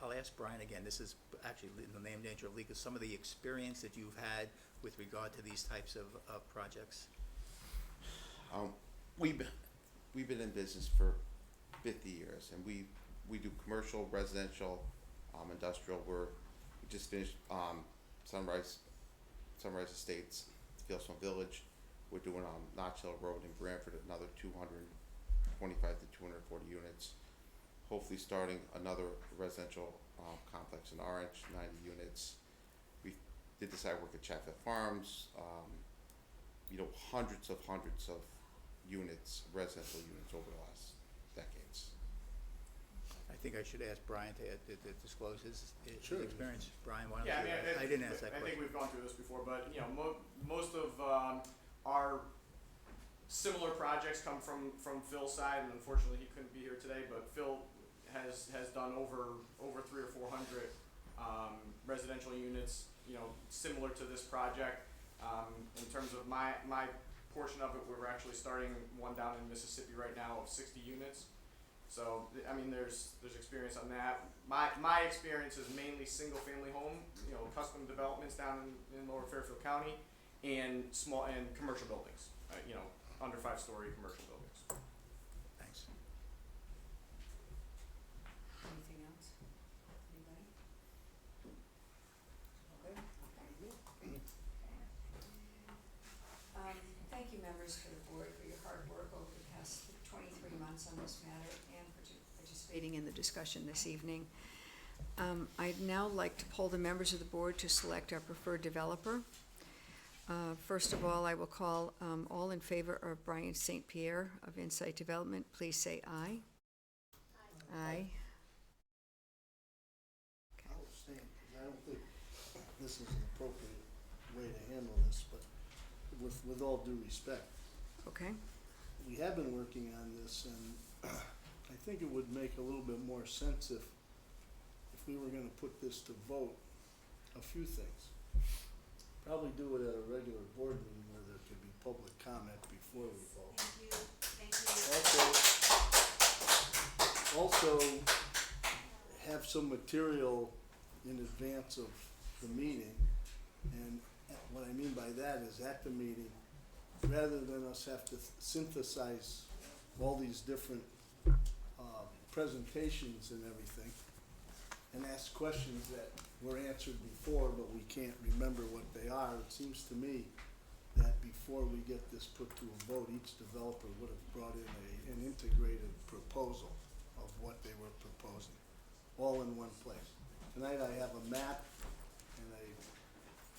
I'll ask Brian again, this is actually in the name danger of legal, some of the experience that you've had with regard to these types of projects? We've been in business for 50 years, and we do commercial, residential, industrial. We just finished Sunrise Estates, Fieldstone Village. We're doing Notch Hill Road in Branford, another 225 to 240 units. Hopefully starting another residential complex in Orange, 90 units. We did the site work at Chatfield Farms, hundreds of units, residential units over the last decades. I think I should ask Brian to disclose his Sure. experience. Brian, why don't Yeah, you? I didn't ask that I think question. we've gone through this before, but most of our similar projects come from Phil's side, and unfortunately he couldn't be here today. But Phil has done over 300 or 400 residential units, similar to this project. In terms of my portion of it, we're actually starting one down in Mississippi right now of 60 units. So, I mean, there's experience on that. My experience is mainly single-family home, custom developments down in Lower Fairfield County, and commercial buildings, under 5-story commercial buildings. Thanks. Anything else? Anybody? Okay. Thank you, members for the board, for your hard work over the past 23 months on this matter and for participating in the discussion this evening. I'd now like to poll the members of the board to select our preferred developer. First of all, I will call all in favor of Brian St. Pierre of Insight Development. Please say aye. Aye. I'll abstain, because I don't think this is an appropriate way to handle this, but with all due respect, Okay. we have been working on this, and I think it would make a little bit more sense if we were gonna put this to vote, a few things. Probably do it at a regular board meeting where there could be public comment before we vote. Thank you. Also, have some material in advance of the meeting, and what I mean by that is at the meeting, rather than us have to synthesize all these different presentations and everything, and ask questions that were answered before, but we can't remember what they are. It seems to me that before we get this put to a vote, each developer would have brought in an integrated proposal of what they were proposing, all in one place. Tonight I have a map and a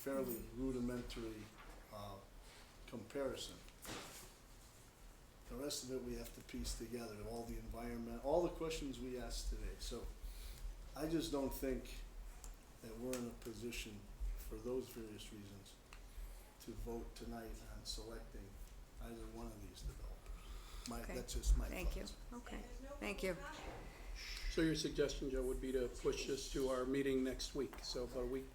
fairly rudimentary comparison. The rest of it we have to piece together, all the environment, all the questions we asked today. So I just don't think that we're in a position, for those various reasons, to vote tonight on selecting either one of these developers. Okay. That's just my Thank you. thoughts. Okay. Thank you. So your suggestion, Joe, would be to push this to our meeting next week, so about a week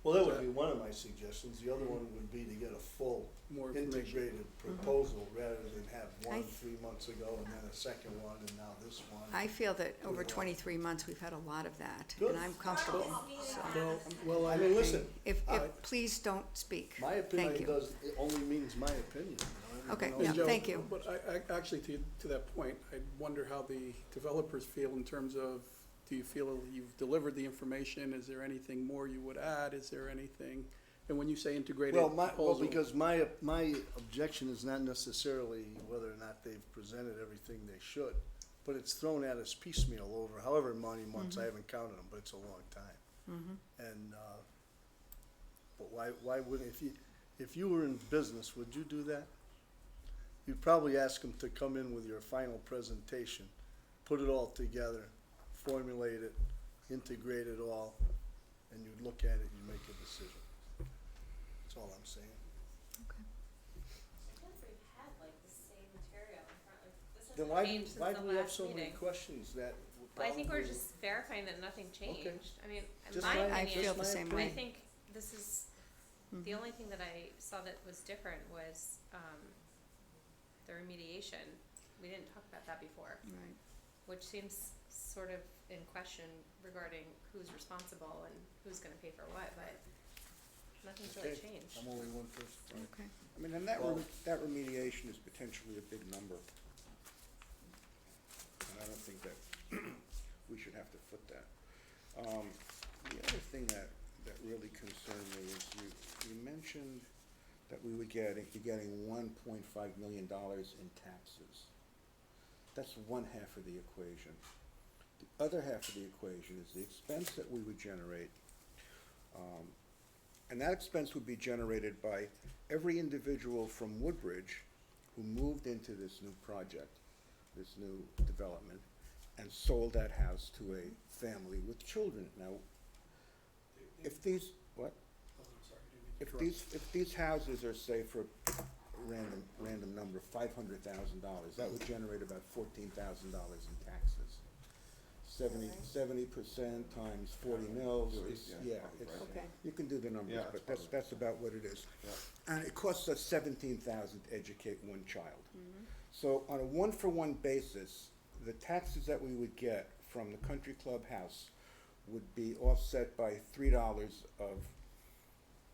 Well, that would be one of my suggestions. The other one would be to get a full more information. integrated proposal rather than have one I- 3 months ago and then a second one and now this one. I feel that over 23 months, we've had a lot of that, Good. and I'm comfortable. So Well, I mean, listen, if please don't speak. my Thank opinion you. it only means my opinion. Everything Okay, else yeah, And Joe, thank you. But I actually, to that point, I wonder how the developers feel in terms of, do you feel you've delivered the information? Is there anything more you would add? Is there anything, and when you say integrated Well, proposal? because my objection is not necessarily whether or not they've presented everything they should, but it's thrown at us piecemeal over however many months, I haven't counted them, but it's a long time. And, but why wouldn't, if you were in business, would you do that? You'd probably ask them to come in with your final presentation, put it all together, formulate it, integrate it all, and you'd look at it, and you make a decision. That's all I'm saying. I feel like we've had like the same material in front, like this Then hasn't changed since why the do we have last so many meeting. questions that would Well, I think we're probably- just verifying that nothing changed. I mean, in Just my my- I feel opinion, the same opinion. way. I think this is, the only thing that I saw that was different was, the remediation. We didn't talk about that before, Right. which seems sort of in question regarding who's responsible and who's gonna pay for what, but nothing's really Okay. changed. I'm only one first. Okay. I mean, and that remediation is potentially a big number. And I don't think that we should have to foot that. The other thing that really concerned me is you mentioned that we would be getting $1.5 million in taxes. That's one half of the equation. The other half of the equation is the expense that we would generate. And that expense would be generated by every individual from Woodbridge who moved into this new project, this new development, and sold that house to a family with children. Now, if these, what? Oh, I'm sorry, I didn't mean to If these houses are, say, for a random number, $500,000, that would generate about $14,000 in taxes. 70% times 40 mils is, yeah, it's, Okay. you can do the numbers, Yeah, but it's that's about what it is. And it costs us $17,000 to educate one child. So on a one-for-one basis, the taxes that we would get from the country club house would be offset by $3 of,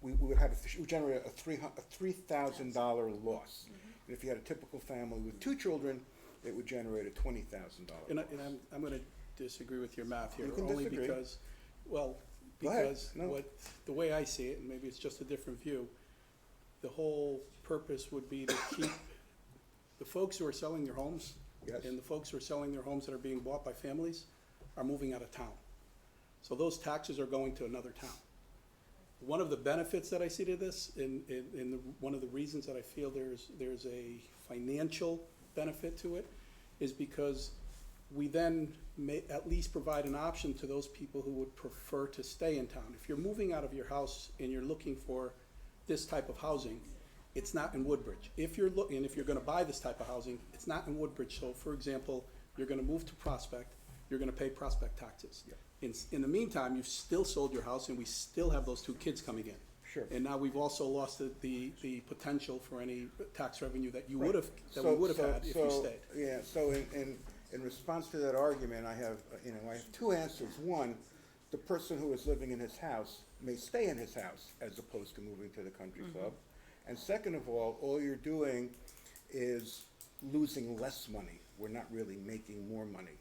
we would generate a $3,000 loss. And if you had a typical family with 2 children, it would generate a $20,000 And loss. I'm gonna disagree with your math here, You can only disagree. because, well, Go ahead. because No. the way I see it, and maybe it's just a different view, the whole purpose would be to keep the folks who are selling their homes, Yes. and the folks who are selling their homes that are being bought by families are moving out of town. So those taxes are going to another town. One of the benefits that I see to this, one of the reasons that I feel there's a financial benefit to it, is because we then may at least provide an option to those people who would prefer to stay in town. If you're moving out of your house and you're looking for this type of housing, it's not in Woodbridge. If you're gonna buy this type of housing, it's not in Woodbridge. So for example, you're gonna move to Prospect, you're gonna pay Prospect taxes. Yeah. In the meantime, you've still sold your house and we still have those 2 kids coming in. Sure. And now we've also lost the potential for any tax revenue that you Right. would have, that we So- would have so- had if you so, stayed. Yeah, so in response to that argument, I have 2 answers. One, the person who is living in his house may stay in his house as opposed to moving to the country club. And second of all you're doing is losing less money. We're not really making more money.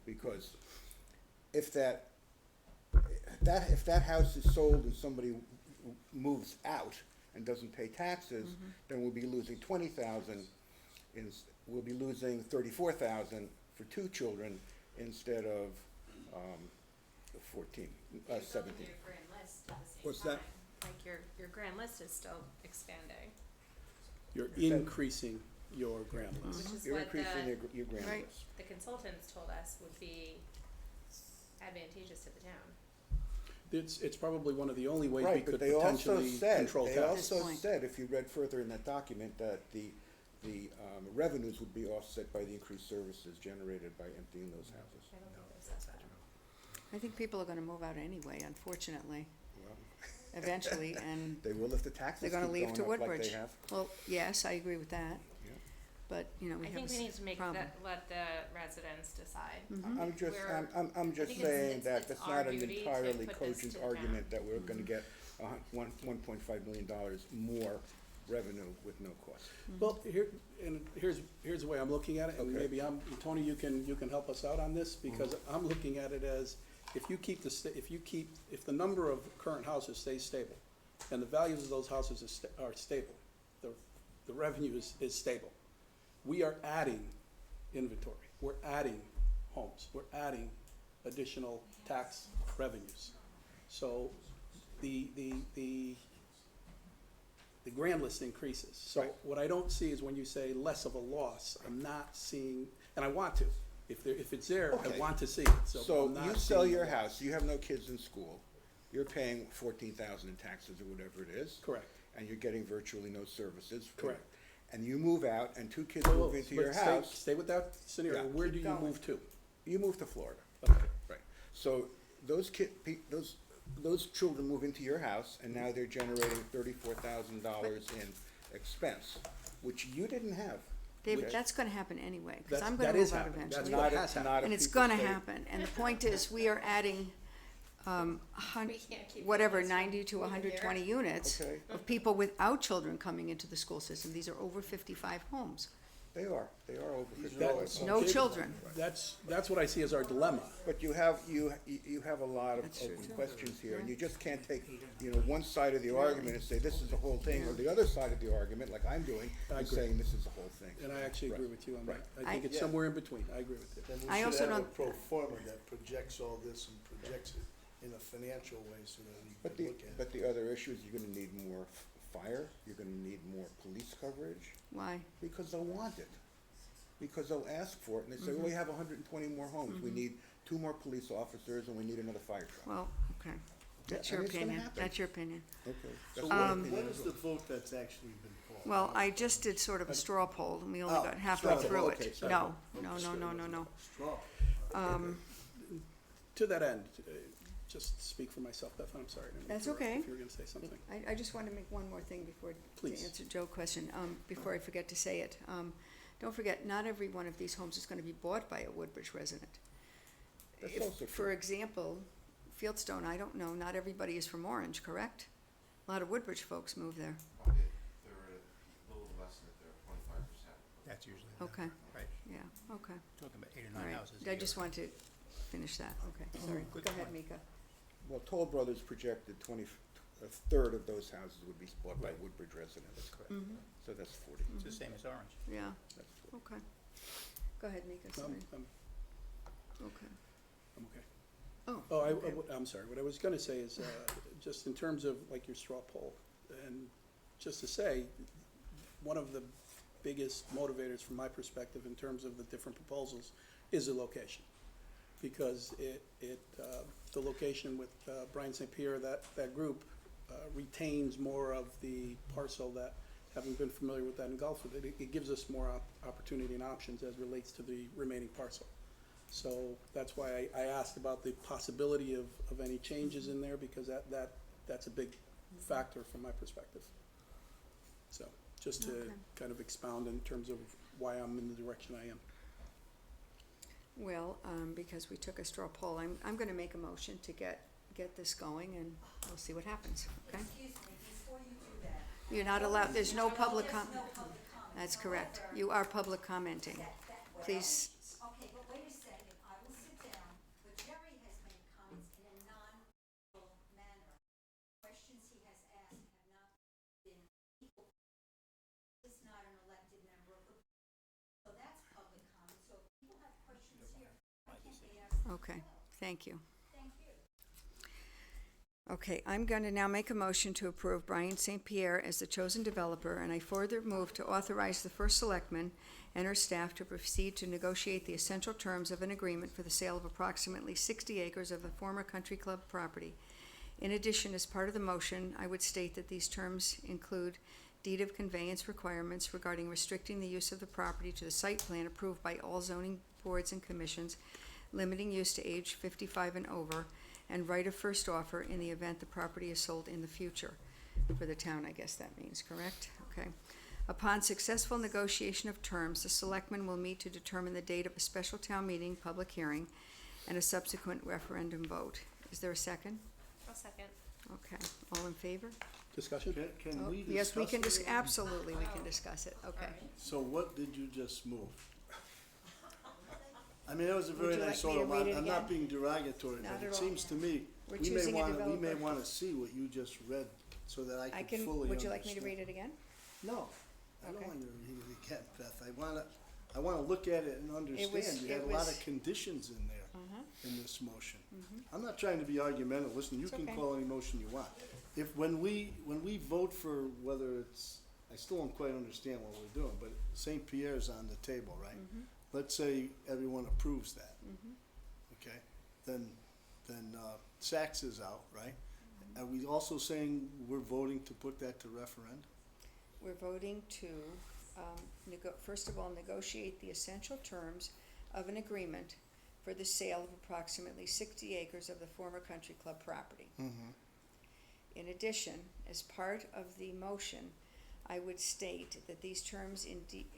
Because if that house is sold and somebody moves out and doesn't pay taxes, then we'll be losing 20,000, we'll be losing 34,000 for 2 children instead of 17. Your grand list at the same What's time. that? Like your grand list is still expanding, You're increasing your grand list. which is You're what increasing your grand Right. list. the consultants told us would be advantageous to the town. It's probably one of the only ways we Right, could but they also potentially said, control they taxes. also point. said, if you read further in that document, that the revenues would be offset by the increased services generated by emptying those houses. I don't think they said that. I think people are gonna move out anyway, unfortunately, Well, eventually, and they will if the taxes they're keep gonna leave going to up like Woodbridge. they have. Well, yes, I agree with that. Yeah. But, we I have think we a need to make problem. let the residents decide. I'm just, We're- I'm just I think saying it's that that's our not an duty to entirely put this to cogent the argument town. that we're gonna get $1.5 million more revenue with no cost. Well, here's the way I'm looking at it, and Okay. maybe Tony, you can help us out on this, because I'm looking at it as, if the number of current houses stays stable, and the values of those houses are stable, the revenue is stable. We are adding inventory, we're adding homes, we're adding additional tax revenues. So the grand list increases. So Right. what I don't see is when you say less of a loss, I'm not seeing, and I want to. If it's there, I Okay. want to see it, So I'm not you sell seeing your the house, loss. you have no kids in school, you're paying 14,000 in taxes or whatever it is. Correct. And you're getting virtually no services. Correct. And you move out and 2 kids Whoa, move whoa, into but your stay- house, Stay with that scenario. Yeah. Where do Keep you going. move to? you move to Florida. Okay. Right. So those children move into your house and now they're generating $34,000 in expense, which you didn't have. David, Which- that's gonna happen anyway, because That's- I'm gonna that is move out happening. eventually. That's what has happened. And it's gonna happen, and the point is, we are adding, We can't keep whatever, doing this 90 to over hundred here. twenty units Okay. of people without children coming into the school system. These are over 55 homes. They are over fifty. That's- No David, children. That's what I see as our dilemma. But you have a lot of That's true, too. questions here, and you just can't take, one side of the argument and say this is the whole thing, or the other side of the argument, like I'm doing, I and agree. saying this is the whole thing. And I actually agree with you on that. Right. I think it's Yeah. somewhere in between. I agree with you. Then I we also should have a don't- pro forma that projects all this and projects it in a financial way so that we But can look at it. but the other issue is you're gonna need more fire, you're gonna need more police coverage, Why? because they'll want it. Because they'll ask for it, and they say, well, we have 120 more homes, we need 2 more police officers, and we need another fire truck. Well, okay. That's Yeah, your and it's gonna opinion. happen. That's your opinion. Okay. So that's my what opinion is as the well. vote that's actually been called? Well, I just did sort of a straw poll, and we only Oh, got halfway straw through poll, it. okay, sorry. No, no. Straw. To that end, just speak for myself, Beth, I'm sorry. I didn't That's interrupt okay. If you were gonna say something. I just want to make one more thing before, to Please. answer Joe's question, before I forget to say it. Don't forget, not every one of these homes is going to be bought by a Woodbridge resident. That's If, also for true. example, Fieldstone, I don't know, not everybody is from Orange, correct? A lot of Woodbridge folks move there. They're a little less than, they're 25%. That's usually. Okay. Right, Yeah, okay. talking about 8 or All 9 right. houses a I year. just want to finish that. Okay, sorry. Good Go ahead, point. Mika. Well, Toll Brothers projected a third of those houses would be bought by Woodbridge residents. That's correct. Mhm. So that's 40. It's the same as Orange. Yeah, That's 40. okay. Go ahead, Mika, No, sorry. I'm Okay. okay. Oh, Oh, okay. I'm sorry, what I was gonna say is, just in terms of like your straw poll, and just to say, one of the biggest motivators from my perspective in terms of the different proposals is the location. Because the location with Brian St. Pierre, that group retains more of the parcel that, having been familiar with that in Gulfport, it gives us more opportunity and options as relates to the remaining parcel. So that's why I asked about the possibility of any changes in there, because that's a big factor from my perspective. So, just to Okay. kind of expound in terms of why I'm in the direction I am. Well, because we took a straw poll, I'm gonna make a motion to get this going, and we'll see what happens, okay? Excuse me, before you do that. You're not allowed, there's no public There's com- no public comment. That's correct. However, You are public commenting. well, Please, Okay, but wait a second, I will sit down, but Jerry has made comments in a non-verbal manner. Questions he has asked have not been equal. He's not an elected member of the, so that's public comment, so if people have questions here, why can't they ask them? okay, thank you. Thank you. Okay, I'm going to now make a motion to approve Brian St. Pierre as the chosen developer, and I further move to authorize the first selectman and her staff to proceed to negotiate the essential terms of an agreement for the sale of approximately 60 acres of the former country club property. In addition, as part of the motion, I would state that these terms include deed of conveyance requirements regarding restricting the use of the property to the site plan approved by all zoning boards and commissions, limiting use to age 55 and over, and right of first offer in the event the property is sold in the future. For the town, I guess that means, correct? Okay. Upon successful negotiation of terms, the selectmen will meet to determine the date of a special town meeting, public hearing, and a subsequent referendum vote. Is there a second? I'll second. Okay, all in favor? Discussion? Can Oh, we discuss? yes, we can it? absolutely, we can discuss it, okay. So what did you just move? I mean, that was a very Would you nice like me to order. read it I'm not again? being derogatory, Not but at it all. seems to me, We're we may choosing a wanna, we may developer. wanna see what you just read so that I I can can, fully understand. would you like me to read it again? No, I don't Okay. want you to read it again, Beth. I wanna look at it and understand. You had a lot of conditions in there in this motion. I'm not trying to be argumentative. Listen, you It's can okay. call any motion you want. If, when we vote for whether it's, I still don't quite understand what we're doing, but St. Pierre's on the table, right? Let's say everyone approves that. Okay, then Saks is out, right? Are we also saying we're voting to put that to referendum? We're voting to, first of all, negotiate the essential terms of an agreement for the sale of approximately 60 acres of the former country club property. In addition, as part of the motion, I would state that these terms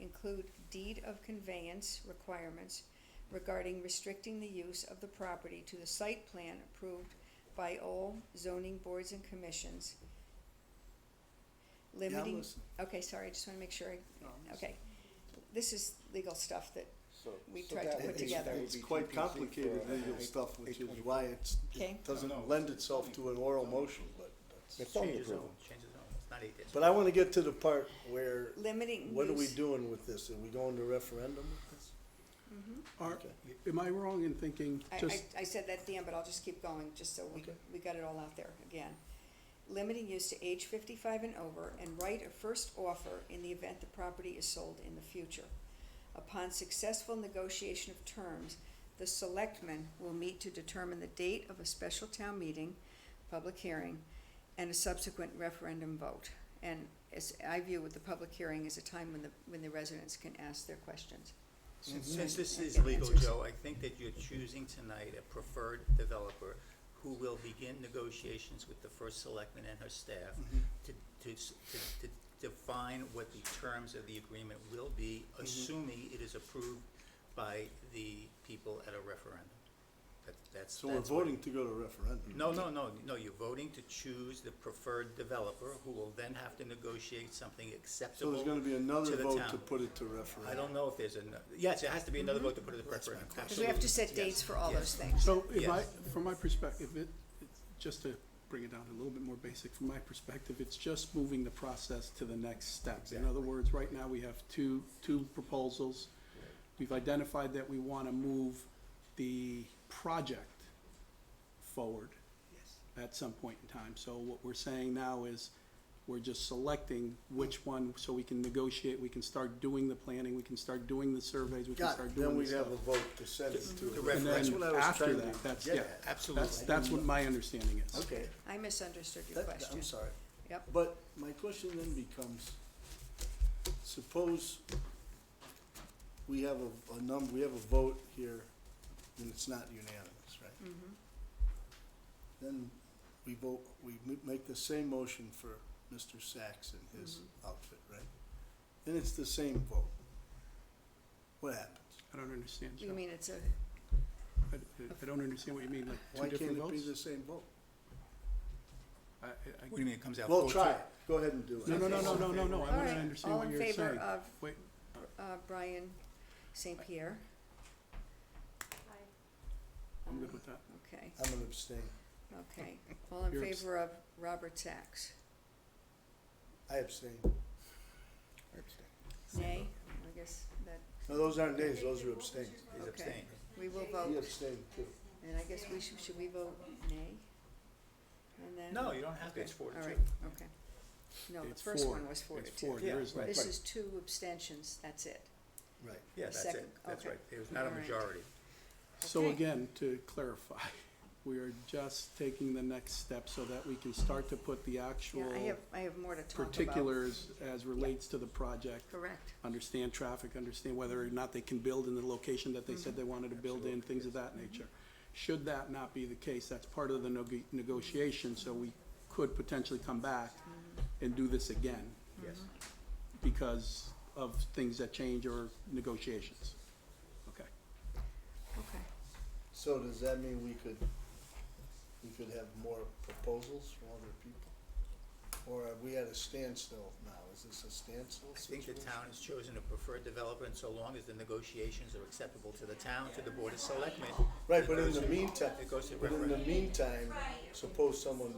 include deed of conveyance requirements regarding restricting the use of the property to the site plan approved by all zoning boards and commissions. Limiting, listening. okay, sorry, I just wanna make sure No, I'm okay. This is legal stuff that we So tried to that put would be- together. that would It's be quite TPC complicated for, legal eight- stuff, which is 820. why Okay. it doesn't No. lend itself to an oral motion, but that's. It's on the Change the zone, approval. change the zone, it's not 8 days. But I wanna get to the part where, Limiting what are we use. doing with this? Are we going to referendum with this? Are, Okay. am I wrong in thinking, just, I said that at the end, but I'll just keep going, just so Okay. we got it all out there again. Limiting use to age 55 and over, and right of first offer in the event the property is sold in the future. Upon successful negotiation of terms, the selectmen will meet to determine the date of a special town meeting, public hearing, and a subsequent referendum vote. And as I view with the public hearing as a time when the residents can ask their questions. Since this And is get legal, answers. Joe, I think that you're choosing tonight a preferred developer who will begin negotiations with the first selectman and her staff to define what the terms of the agreement will be, assuming it is approved by the people at a referendum. That's So we're that's what- voting to go to referendum. No, you're voting to choose the preferred developer who will then have to negotiate something So acceptable. there's gonna be another to the vote town. to put it to referendum. I don't know if there's yes, it has to be another vote to put it to referendum. Because we have to set dates for all those things. so if I, Yes. from my perspective, just to bring it down a little bit more basic, from my perspective, it's just moving the process to the next step. In other words, right now, we have two proposals. We've identified that we wanna move the project forward at some point in time. So what we're saying now is, we're just selecting which one, so we can negotiate, we can start doing the planning, we can start doing the surveys, we can Got start it, doing then the we'd stuff. have a vote to send it to. The And referendum. That's then what I was after trying that, to that's, get yeah, at. Absolutely. that's what my understanding is. Okay. I misunderstood your question. I'm sorry. Yep. But my question then becomes, suppose we have we have a vote here and it's not unanimous, right? Mhm. Then we vote, make the same motion for Mr. Sachs and his outfit, right? Then it's the same vote. What happens? I don't understand, You Joe. mean it's a, I don't understand what you mean, like Why two different can't it be votes? the same vote? What do you mean it comes out? Well, vote try for- it. Go ahead and do it. No, I all wanna right, understand all what in you're favor saying. of, Wait, Brian St. Pierre? I'm good with that. Okay, I'm gonna abstain. okay. All in You're favor of Robert Sachs? I abstain. Nay? I guess that, No, those aren't nays, those are abstains. He's okay. abstaining. We will He vote, abstained too. and I guess should we vote nay? And then? No, you don't have to, it's Okay, 4 to all 2. right, okay. No, the It's first four. one was 4 to It's 2. four, there Yeah, is right. no. This is 2 abstentions, that's it. Right. Yeah, that's Second, it, that's okay. right. It was not a All right. majority. So Okay. again, to clarify, we are just taking the next step so that we can start to put the Yeah, actual I have more to talk about. particulars as relates to the project. Correct. Understand traffic, understand whether or not they can build in the location that they said they wanted to build in, things of that nature. Should that not be the case, that's part of the negotiation, so we could potentially come back and do this again Yes. because of things that change or negotiations. Okay. Okay. So does that mean we could have more proposals from other people? Or are we at a standstill now? Is this a standstill I think the situation? town has chosen a preferred developer, and so long as the negotiations are acceptable to the town, to the Board of Selectmen. Right, but in the meantime, It goes to but in the referendum. meantime, suppose someone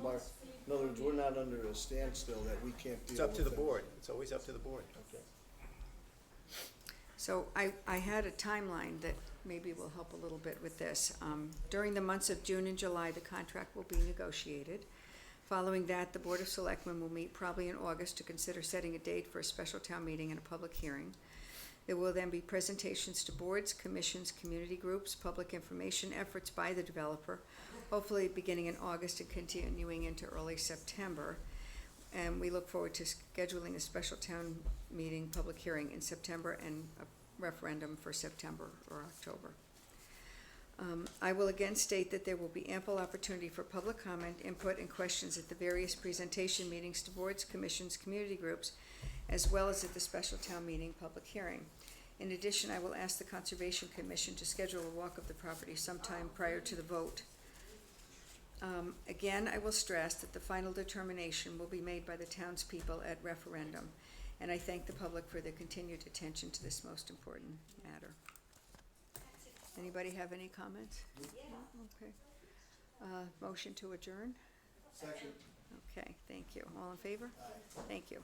in other words, we're not under a standstill that we can't deal with. It's up to the it. board, it's always up to the board. Okay. So I had a timeline that maybe will help a little bit with this. During the months of June and July, the contract will be negotiated. Following that, the Board of Selectmen will meet probably in August to consider setting a date for a special town meeting and a public hearing. There will then be presentations to boards, commissions, community groups, public information efforts by the developer, hopefully beginning in August and continuing into early September. And we look forward to scheduling a special town meeting, public hearing in September and a referendum for September or October. I will again state that there will be ample opportunity for public comment, input, and questions at the various presentation meetings to boards, commissions, community groups, as well as at the special town meeting public hearing. In addition, I will ask the Conservation Commission to schedule a walk of the property sometime prior to the vote. Again, I will stress that the final determination will be made by the townspeople at referendum, and I thank the public for their continued attention to this most important matter. Anybody have any comments? No? Okay. Motion to adjourn? Second. Okay, thank you. All in favor? Thank you.